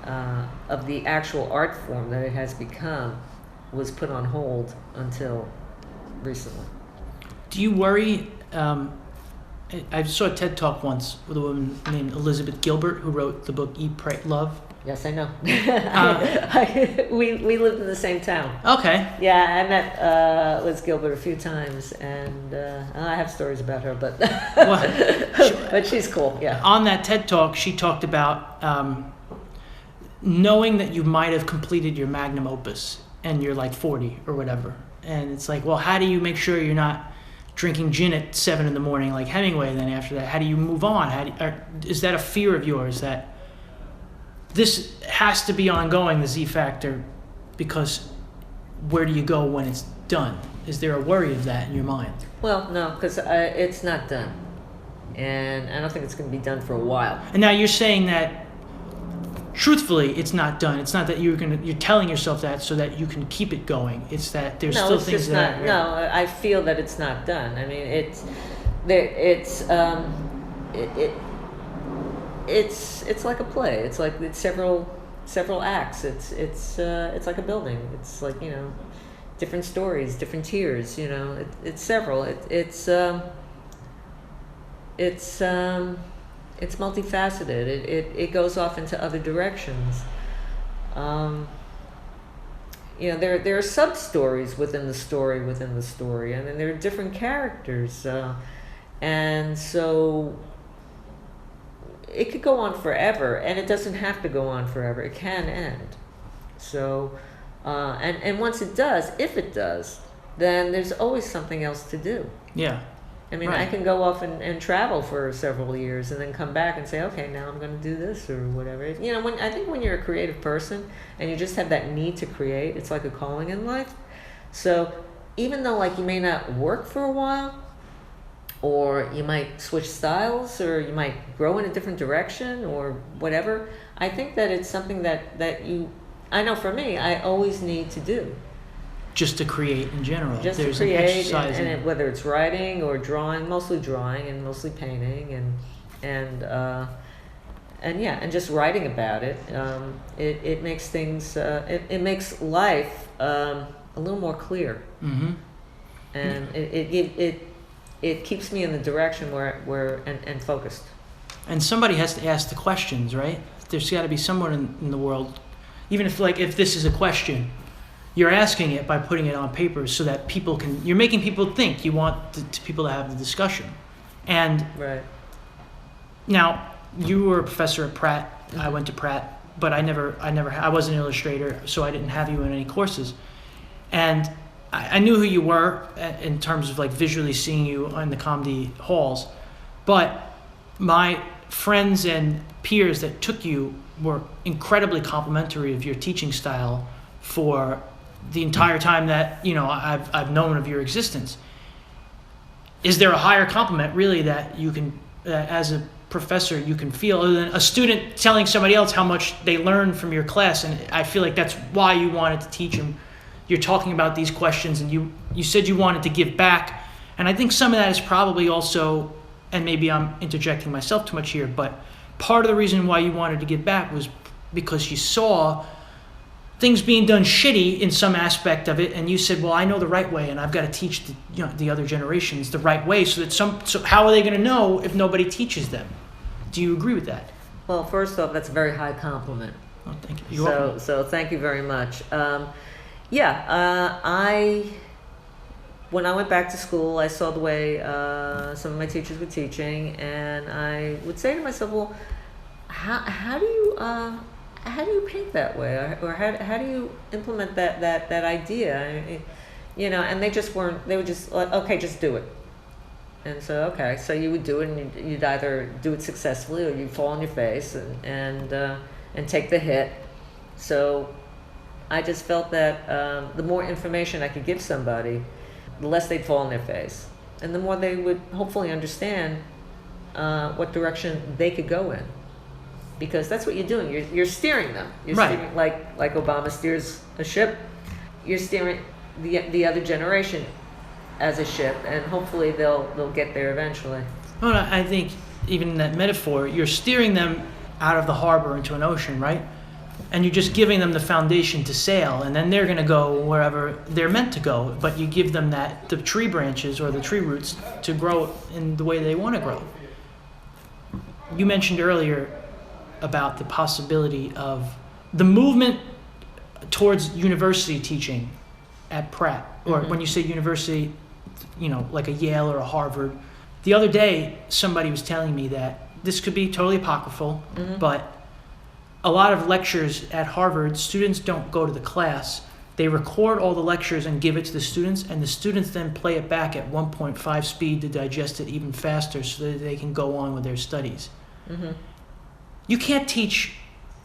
of the actual art form that it has become was put on hold until recently. Do you worry? I saw a TED Talk once with a woman named Elizabeth Gilbert who wrote the book Eat, Pray, Love. Yes, I know. We lived in the same town. Okay. Yeah, I met Liz Gilbert a few times, and I have stories about her, but but she's cool. Yeah. On that TED Talk, she talked about knowing that you might have completed your magnum opus and you're 40 or whatever, and it's well, how do you make sure you're not drinking gin at 7 a.m. like Hemingway? Then after that, how do you move on? Is that a fear of yours that this has to be ongoing, the Z Factor, because where do you go when it's done? Is there a worry of that in your mind? Well, no, because it's not done, and I don't think it's going to be done for a while. And now you're saying that truthfully, it's not done. It's not that you're telling yourself that so that you can keep it going. It's that there's still things that. No, I feel that it's not done. I mean, it's like a play. It's several acts. It's like a building. It's different stories, different tiers. It's several. It's multifaceted. It goes off into other directions. there are sub stories within the story within the story, and then there are different characters, and so it could go on forever, and it doesn't have to go on forever. It can end. So, and once it does, if it does, then there's always something else to do. Yeah. I mean, Right. I can go off and travel for several years and then come back and say, okay, now I'm going to do this or whatever. I think when you're a creative person and you just have that need to create, it's like a calling in life. So even though like you may not work for a while, or you might switch styles, or you might grow in a different direction or whatever, I think that it's something that I know for me, I always need to do. Just to create in general. Just There's to create, an exercise whether it's writing or drawing, mostly drawing and mostly painting, and just writing about it. It makes things, it makes life a little more clear, Mm-hmm. and it keeps me in the direction where and focused. And somebody has to ask the questions, right? There's got to be someone in the world, even if this is a question, you're asking it by putting it on paper so that you're making people think. You want people to have the discussion. And Right. now, you were a professor at Pratt. I went to Pratt, but I was an illustrator, so I didn't have you in any courses. And I knew who you were in terms of like visually seeing you in the comedy halls, but my friends and peers that took you were incredibly complimentary of your teaching style for the entire time that I've known of your existence. Is there a higher compliment really that you can, as a professor, you can feel other than a student telling somebody else how much they learned from your class? And I feel like that's why you wanted to teach them. You're talking about these questions, and you said you wanted to give back, and I think some of that is probably also, and maybe I'm interjecting myself too much here, but part of the reason why you wanted to give back was because you saw things being done shitty in some aspect of it, and you said, well, I know the right way, and I've got to teach the other generations the right way, so how are they going to know if nobody teaches them? Do you agree with that? Well, first off, that's a very high compliment. Oh, thank you. You're welcome. So thank you very much. When I went back to school, I saw the way some of my teachers were teaching, and I would say to myself, well, how do you paint that way, or how do you implement that idea? And they were just like, okay, just do it. And so, okay, so you would do it, and you'd either do it successfully or you'd fall on your face and take the hit. So I just felt that the more information I could give somebody, the less they'd fall on their face, and the more they would hopefully understand what direction they could go in. Because that's what you're doing. You're steering them. You're right. Steering, like Obama steers a ship. You're steering the other generation as a ship, and hopefully they'll get there eventually. Well, I think even in that metaphor, you're steering them out of the harbor into an ocean, right? And you're just giving them the foundation to sail, and then they're going to go wherever they're meant to go. But you give them the tree branches or the tree roots to grow in the way they want to grow. You mentioned earlier about the possibility of the movement towards university teaching at Pratt, or when you say university, like a Yale or a Harvard. The other day, somebody was telling me that this could be totally apocryphal, but a lot of lectures at Harvard, students don't go to the class. They record all the lectures and give it to the students, and the students then play it back at 1.5 speed to digest it even faster so that they can go on with their studies. Mm-hmm. You can't teach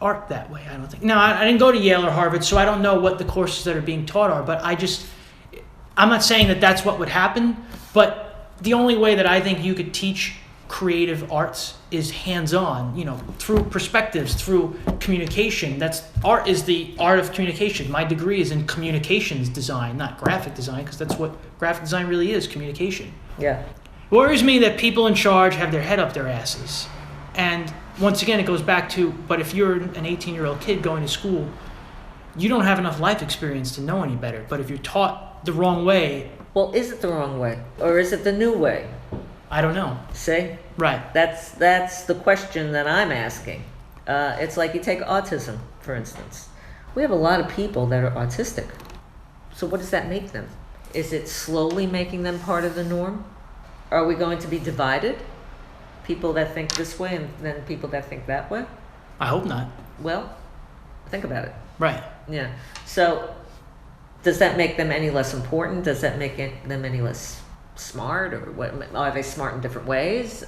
art that way, I don't think. Now, I didn't go to Yale or Harvard, so I don't know what the courses that are being taught are, but I'm not saying that that's what would happen, but the only way that I think you could teach creative arts is hands-on, through perspectives, through communication. Art is the art of communication. My degree is in communications design, not graphic design, because that's what graphic design really is, communication. Yeah. It worries me that people in charge have their head up their asses. And once again, it goes back to, but if you're an 18-year-old kid going to school, you don't have enough life experience to know any better. But if you're taught the wrong way... Well, is it the wrong way? Or is it the new way? I don't know. See? Right. That's the question that I'm asking. It's like you take autism, for instance. We have a lot of people that are autistic. So what does that make them? Is it slowly making them part of the norm? Are we going to be divided? People that think this way and then people that think that way? I hope not. Well, think about it. Right. Yeah. So does that make them any less important? Does that make them any less smart? Or what? Are they smart in different ways?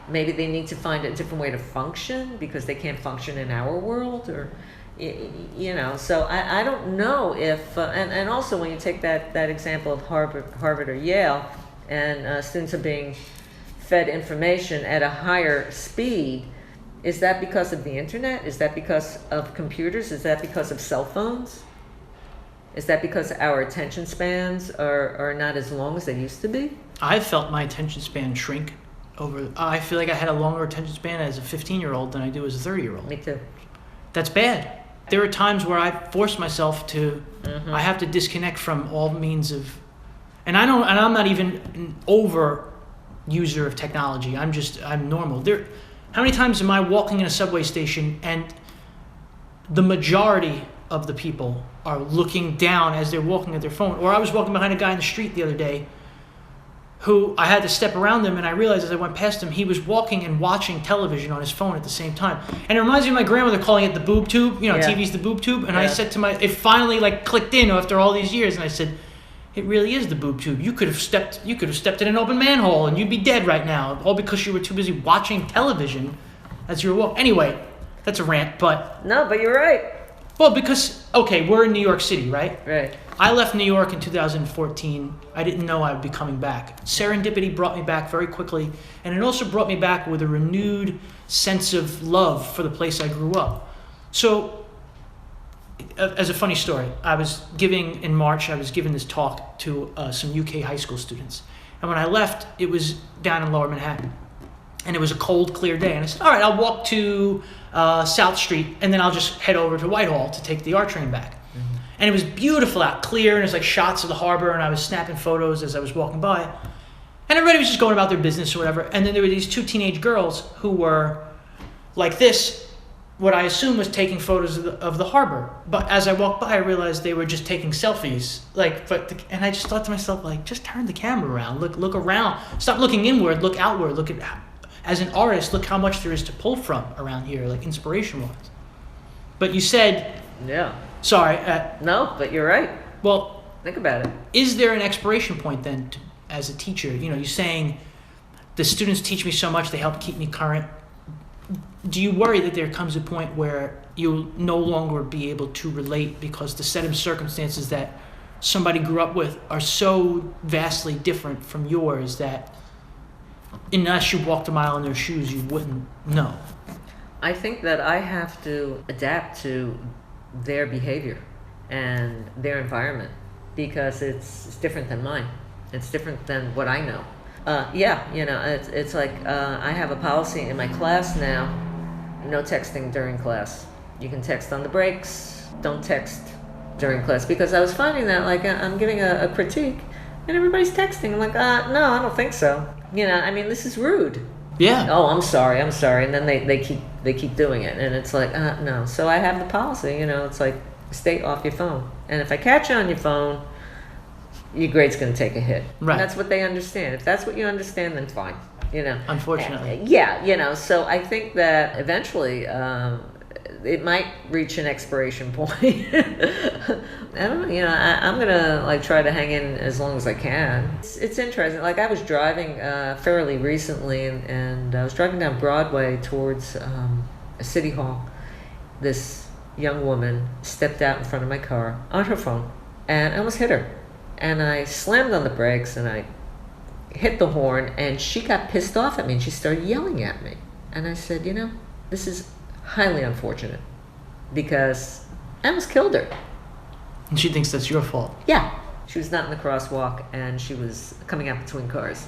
Maybe they need to find a different way to function because they can't function in our world, or so I don't know if and also when you take that example of Harvard or Yale, and students are being fed information at a higher speed, is that because of the internet? Is that because of computers? Is that because of cell phones? Is that because our attention spans are not as long as they used to be? I felt my attention span shrink I feel like I had a longer attention span as a 15-year-old than I do as a 30-year-old. Me too. That's bad. There are times where I force myself to, I have to disconnect from all means of, and I'm not even an over user of technology. I'm normal. How many times am I walking in a subway station and the majority of the people are looking down as they're walking at their phone? Or I was walking behind a guy in the street the other day who I had to step around him, and I realized as I went past him, he was walking and watching television on his phone at the same time. And it reminds me of my grandmother calling it the boob tube. TV's the boob tube. And I said it finally clicked in after all these years, and I said, it really is the boob tube. You could have stepped in an open manhole and you'd be dead right now, all because you were too busy watching television as you were walking. Anyway, that's a rant, but... No, but you're right. Well, because, we're in New York City, right? Right. I left New York in 2014. I didn't know I would be coming back. Serendipity brought me back very quickly, and it also brought me back with a renewed sense of love for the place I grew up. So, as a funny story, in March, I was giving this talk to some UK high school students. And when I left, it was down in Lower Manhattan. And it was a cold, clear day. And I said, all right, I'll walk to South Street, and then I'll just head over to Whitehall to take the R train back. And it was beautiful out, clear, and there's shots of the harbor, and I was snapping photos as I was walking by. And everybody was just going about their business or whatever. And then there were these two teenage girls who were like this, what I assume was taking photos of the harbor. But as I walked by, I realized they were just taking selfies. And I just thought to myself, just turn the camera around, look around. Stop looking inward, look outward. Look at, as an artist, look how much there is to pull from around here, inspiration-wise. But you said... Yeah. Sorry. No, but you're right. Well, think about it. Is there an expiration point then, as a teacher? You're saying the students teach me so much, they help keep me current. Do you worry that there comes a point where you'll no longer be able to relate because the set of circumstances that somebody grew up with are so vastly different from yours that unless you walked a mile in their shoes, you wouldn't know? I think that I have to adapt to their behavior and their environment because it's different than mine. It's different than what I know. It's I have a policy in my class now, no texting during class. You can text on the breaks, don't text during class, because I was finding that I'm giving a critique and everybody's texting. I'm no, I don't think so. This is rude. Yeah. Oh, I'm sorry. And then they keep doing it, and it's no. So I have the policy, it's stay off your phone. And if I catch you on your phone, your grade's going to take a hit. Right. And that's what they understand. If that's what you understand, then fine. Unfortunately. So I think that eventually it might reach an expiration point. I don't know, I'm going to try to hang in as long as I can. It's interesting. I was driving fairly recently, and I was driving down Broadway towards a city hall. This young woman stepped out in front of my car on her phone, and I almost hit her. And I slammed on the brakes, and I hit the horn, and she got pissed off at me, and she started yelling at me. And I said, this is highly unfortunate, because I almost killed her. And she thinks that's your fault. Yeah. She was not in the crosswalk, and she was coming out between cars.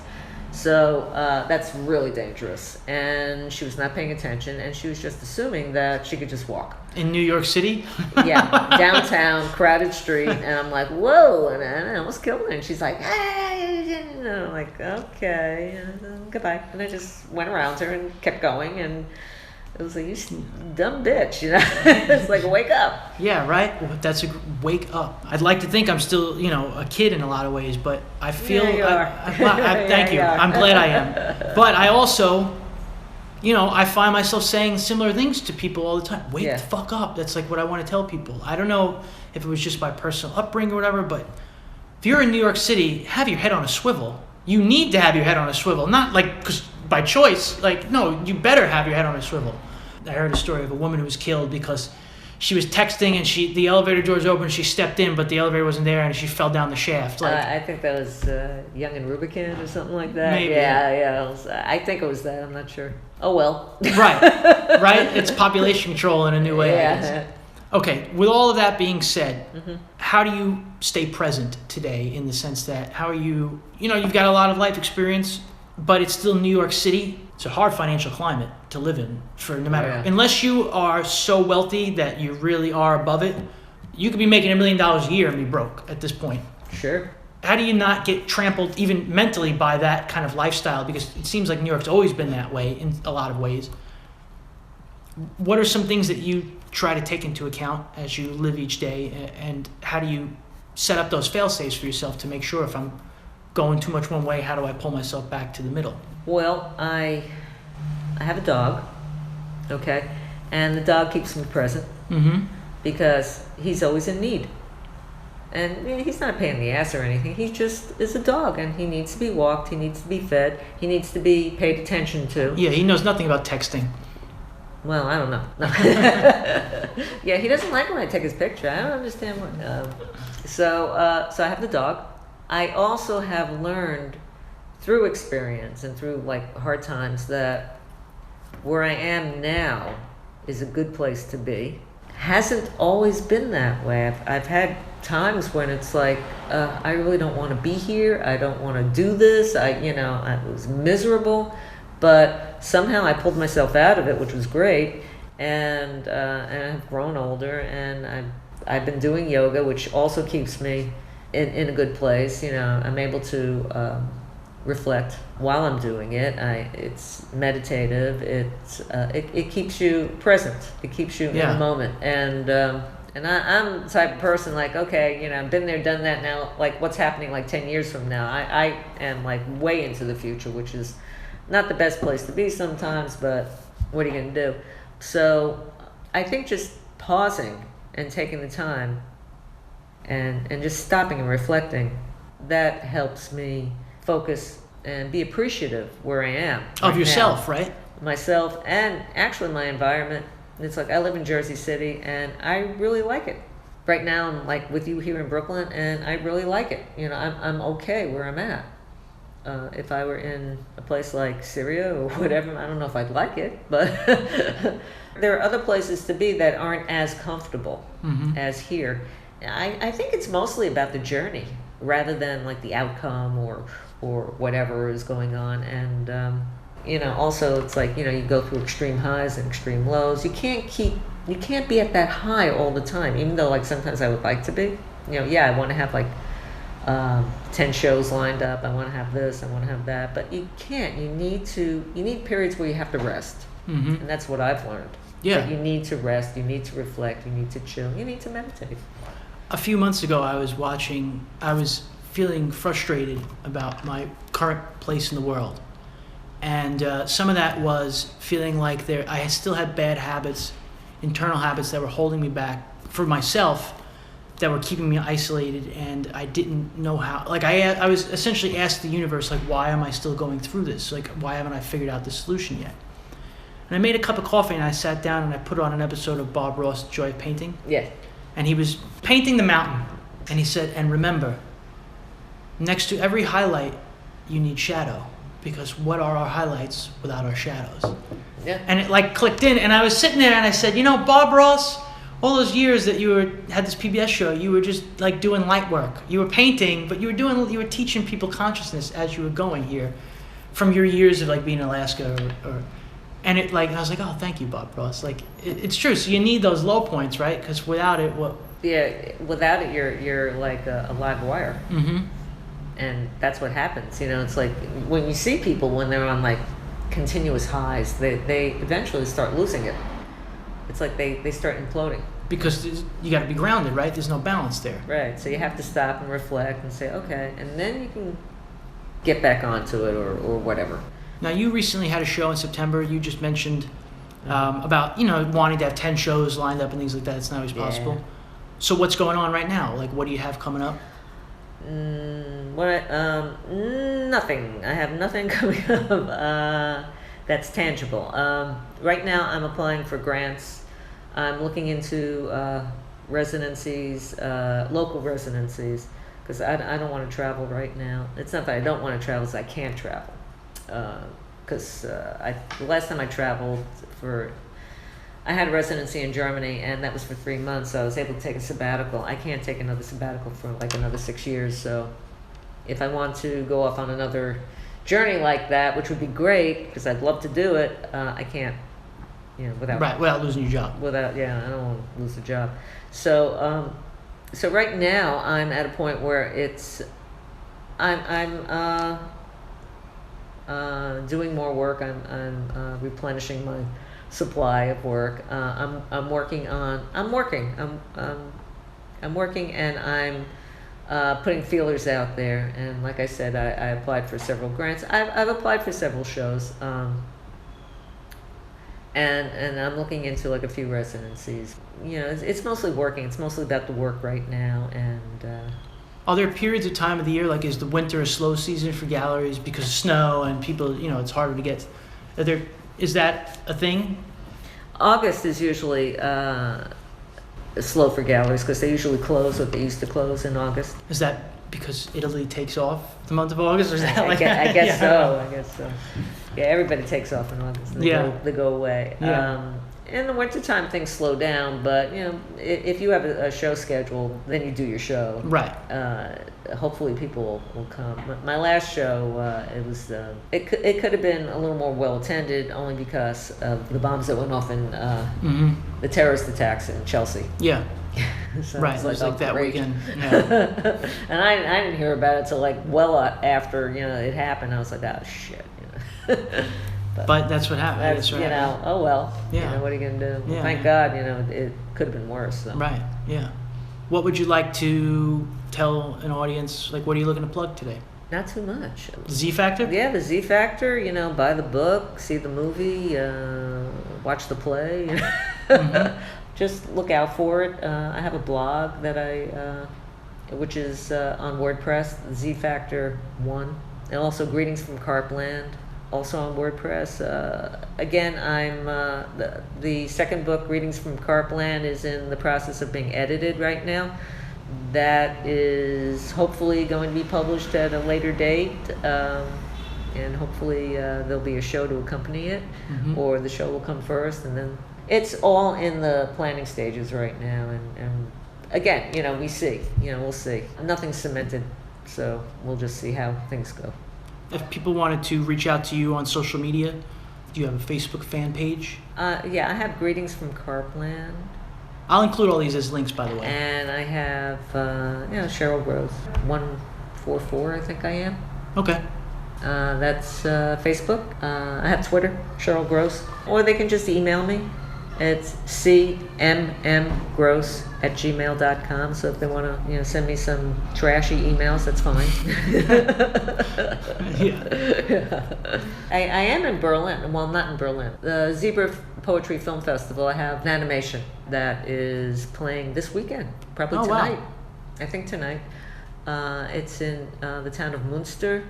So that's really dangerous. And she was not paying attention, and she was just assuming that she could just walk. In New York City? Yeah, downtown, crowded street, and I'm like, whoa, and I almost killed her. And she's like, hey, and I'm okay, goodbye. And I just went around her and kept going, and It was like, you dumb bitch, you know? It's like, wake up. Yeah, right? Well, that's a wake up. I'd like to think I'm still, a kid in a lot of ways, but I feel... Yeah, you are. Thank you. I'm glad I am. But I also, I find myself saying similar things to people all the time. Wake the fuck up. That's like what I want to tell people. I don't know if it was just my personal upbringing or whatever, but if you're in New York City, have your head on a swivel. You need to have your head on a swivel. Not like 'cause by choice. Like, no, you better have your head on a swivel. I heard a story of a woman who was killed because she was texting and the elevator doors opened, she stepped in, but the elevator wasn't there and she fell down the shaft. Like, I think that was Young and Rubicon or something like that. Maybe. Yeah. I think it was that. I'm not sure. Oh, well. Right. It's population control in a new way. Yeah. I guess. Okay, with all of that being said, how do you stay present today in the sense that how are you, you've got a lot of life experience, but it's still New York City. It's a hard financial climate to live in for no matter, unless you are so wealthy that you really are above it, you could be making $1 million a year and be broke at this point. Sure. How do you not get trampled even mentally by that kind of lifestyle? Because it seems like New York's always been that way in a lot of ways. What are some things that you try to take into account as you live each day, and how do you set up those fail-safes for yourself to make sure if I'm going too much one way, how do I pull myself back to the middle? Well, I have a dog, okay, and the dog keeps me present because he's always in need. And he's not a pain in the ass or anything. He just is a dog, and he needs to be walked, he needs to be fed, he needs to be paid attention to. Yeah, he knows nothing about texting. Well, I don't know. Yeah, he doesn't like when I take his picture. I don't understand what. So I have the dog. I also have learned through experience and through like hard times that where I am now is a good place to be. Hasn't always been that way. I've had times when it's like I really don't want to be here. I don't want to do this. I was miserable. But somehow I pulled myself out of it, which was great, and I've grown older, and I've been doing yoga, which also keeps me in a good place. I'm able to reflect while I'm doing it. It's meditative. It keeps you present. It keeps you in the moment, and I'm the type of person like, okay, I've been there, done that. Now, like, what's happening like 10 years from now? I am like way into the future, which is not the best place to be sometimes, but what are you going to do? So I think just pausing and taking the time and just stopping and reflecting, that helps me focus and be appreciative where I am. Of yourself, right? Myself and actually my environment. It's like I live in Jersey City and I really like it. Right now I'm like with you here in Brooklyn and I really like it. I'm okay where I'm at. If I were in a place like Syria or whatever, I don't know if I'd like it, but there are other places to be that aren't as comfortable as here. I think it's mostly about the journey rather than like the outcome or whatever is going on. And also it's like you go through extreme highs and extreme lows. You can't be at that high all the time, even though like sometimes I would like to be. I want to have like 10 shows lined up. I want to have this, I want to have that, but you can't. You need periods where you have to rest, and that's what I've learned. Yeah, that you need to rest, you need to reflect, you need to chill, you need to meditate. A few months ago, I was feeling frustrated about my current place in the world, and some of that was feeling like I still had bad habits, internal habits that were holding me back for myself, that were keeping me isolated, and I didn't know how. Like I was essentially asked the universe, like, why am I still going through this? Like, why haven't I figured out the solution yet? And I made a cup of coffee and I sat down and I put on an episode of Bob Ross' Joy of Painting. Yeah. And he was painting the mountain, and he said, and remember, next to every highlight, you need shadow, because what are our highlights without our shadows? Yeah. And it like clicked in, and I was sitting there and I said, Bob Ross, all those years that you had this PBS show, you were just like doing light work. You were painting, but you were teaching people consciousness as you were going here, from your years of like being in Alaska, and it like I was like, oh, thank you, Bob Ross. Like it's true. So you need those low points, right? Because without it, what? Yeah, without it, you're like a live wire. And that's what happens. It's like when you see people when they're on like continuous highs, they eventually start losing it. It's like they start imploding. Because you got to be grounded, right? There's no balance there. Right. So you have to stop and reflect and say, okay, and then you can get back onto it or whatever. Now, you recently had a show in September. You just mentioned about, wanting to have 10 shows lined up and things like that. It's not always possible. Yeah. So what's going on right now? Like, what do you have coming up? Nothing. I have nothing coming up that's tangible. Right now, I'm applying for grants. I'm looking into residencies, local residencies, because I don't want to travel right now. It's not that I don't want to travel; it's I can't travel. Because the last time I traveled I had a residency in Germany, and that was for 3 months, so I was able to take a sabbatical. I can't take another sabbatical for like another 6 years, so if I want to go off on another journey like that, which would be great, because I'd love to do it, I can't, without losing your job. I don't want to lose the job. So, so right now I'm at a point where I'm doing more work. I'm replenishing my supply of work. I'm working, and I'm putting feelers out there. And like I said, I applied for several grants. I've applied for several shows. And I'm looking into like a few residencies. It's mostly working. It's mostly about the work right now. And are there periods of time of the year, like is the winter a slow season for galleries because of snow and people, it's harder to get? Is that a thing? August is usually slow for galleries because they usually close what they used to close in August. Is that because Italy takes off the month of August, or is that I guess so. Yeah, everybody takes off in August. They go away. Yeah. In the wintertime, things slow down, but if you have a show schedule, then you do your show. Right. Hopefully, people will come. My last show, it could have been a little more well attended, only because of the bombs that went off in the terrorist attacks in Chelsea. Yeah. So right. It was like that weekend. Yeah. And I didn't hear about it till like well after it happened. I was like, oh shit. But that's what happened. That's right. Oh well. Yeah. What are you gonna do? Yeah, Thank God. It could have been worse. So. Right. Yeah. What would you like to tell an audience? Like, what are you looking to plug today? Not too much. Z Factor? Yeah, the Z Factor. Buy the book, see the movie, watch the play. Just look out for it. I have a blog that which is on WordPress, Z Factor 1, and also Greetings from Carpland, also on WordPress. Again, I'm the second book, Greetings from Carpland, is in the process of being edited right now. That is hopefully going to be published at a later date, and hopefully there'll be a show to accompany it, or the show will come first, and then it's all in the planning stages right now. And again, we see, we'll see. Nothing's cemented, so we'll just see how things go. If people wanted to reach out to you on social media, do you have a Facebook fan page? Yeah, I have Greetings from Carpland. I'll include all these as links, by the way. And I have, Cheryl Gross, 144, I think I am. Okay. That's Facebook. I have Twitter, Cheryl Gross. Or they can just email me. It's cmmgross@gmail.com. So if they want to, send me some trashy emails, that's fine. Yeah. I am in Berlin. Well, not in Berlin. The Zebra Poetry Film Festival. I have an animation that is playing this weekend, probably tonight. Wow. I think tonight. It's in the town of Münster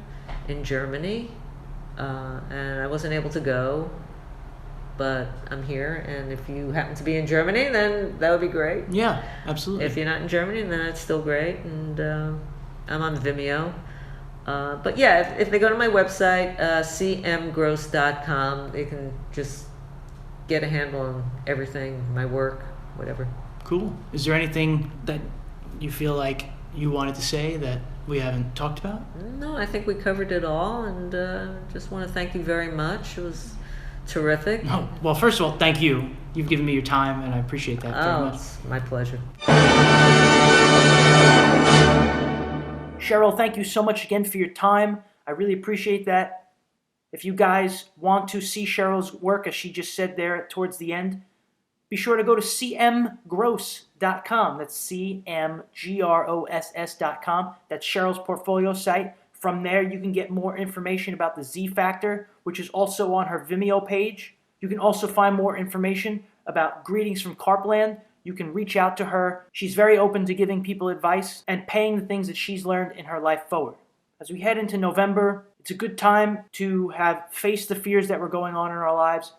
in Germany, and I wasn't able to go, but I'm here, and if you happen to be in Germany, then that would be great. Yeah, absolutely. If you're not in Germany, then that's still great, and I'm on Vimeo. But yeah, if they go to my website, cmgross.com, they can just get a handle on everything, my work, whatever. Cool. Is there anything that you feel like you wanted to say that we haven't talked about? No, I think we covered it all, and just want to thank you very much. It was terrific. Oh, well, first of all, thank you. You've given me your time, and I appreciate that very much. It's my pleasure. Cheryl, thank you so much again for your time. I really appreciate that. If you guys want to see Cheryl's work, as she just said there towards the end, be sure to go to cmgross.com. That's cmgross.com. That's Cheryl's portfolio site. From there, you can get more information about the Z Factor, which is also on her Vimeo page. You can also find more information about Greetings from Carpland. You can reach out to her. She's very open to giving people advice and paying the things that she's learned in her life forward. As we head into November, it's a good time to have faced the fears that were going on in our lives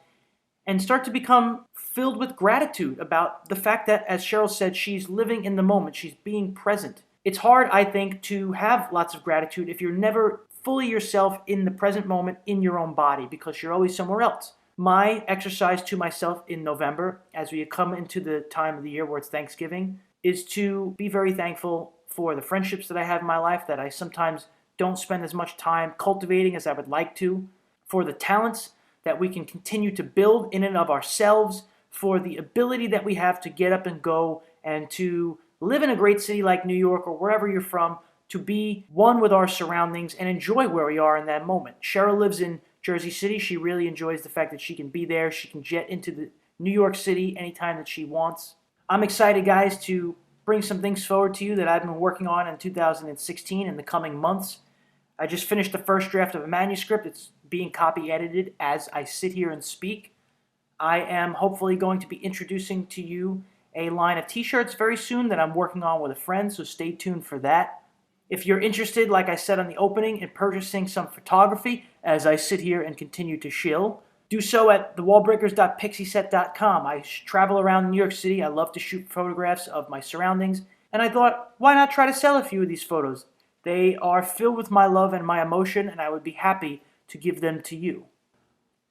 and start to become filled with gratitude about the fact that, as Cheryl said, she's living in the moment. She's being present. It's hard, I think, to have lots of gratitude if you're never fully yourself in the present moment in your own body, because you're always somewhere else. My exercise to myself in November, as we come into the time of the year where it's Thanksgiving, is to be very thankful for the friendships that I have in my life that I sometimes don't spend as much time cultivating as I would like to, for the talents that we can continue to build in and of ourselves, for the ability that we have to get up and go and to live in a great city like New York or wherever you're from, to be one with our surroundings and enjoy where we are in that moment. Cheryl lives in Jersey City. She really enjoys the fact that she can be there. She can jet into the New York City anytime that she wants. I'm excited, guys, to bring some things forward to you that I've been working on in 2016 in the coming months. I just finished the first draft of a manuscript. It's being copy edited as I sit here and speak. I am hopefully going to be introducing to you a line of t-shirts very soon that I'm working on with a friend, so stay tuned for that. If you're interested, like I said on the opening, in purchasing some photography as I sit here and continue to shill, do so at WallBreakers.pixieset.com. I travel around New York City. I love to shoot photographs of my surroundings, and I thought, why not try to sell a few of these photos? They are filled with my love and my emotion, and I would be happy to give them to you.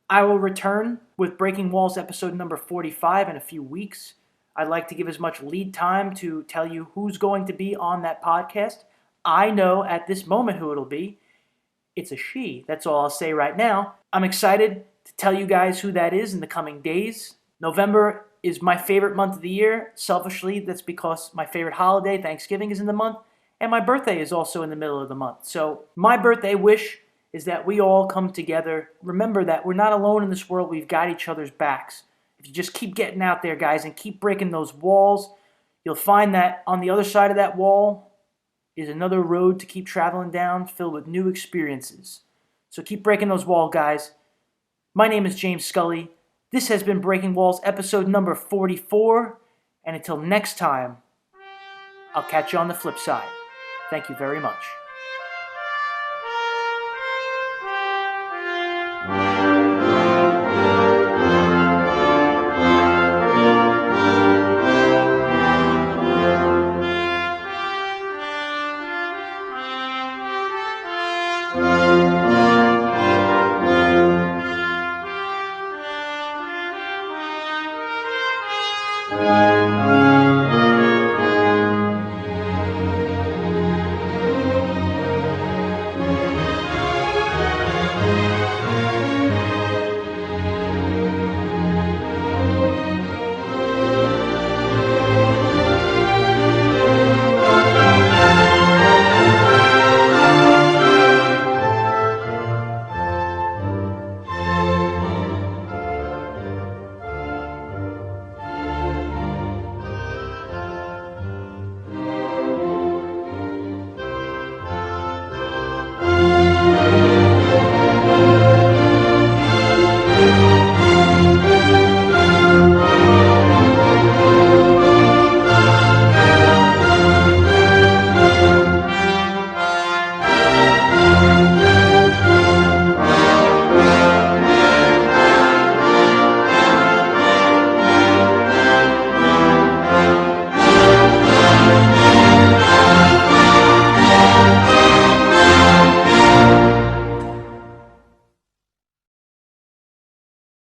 I will return with Breaking Walls episode number 45 in a few weeks. I'd like to give as much lead time to tell you who's going to be on that podcast. I know at this moment who it'll be. It's a she. That's all I'll say right now. I'm excited to tell you guys who that is in the coming days. November is my favorite month of the year. Selfishly, that's because my favorite holiday, Thanksgiving, is in the month, and my birthday is also in the middle of the month. So my birthday wish is that we all come together. Remember that we're not alone in this world. We've got each other's backs. If you just keep getting out there, guys, and keep breaking those walls, you'll find that on the other side of that wall is another road to keep traveling down filled with new experiences. So keep breaking those walls, guys. My name is James Scully. This has been Breaking Walls episode number 44. And until next time, I'll catch you on the flip side. Thank you very much.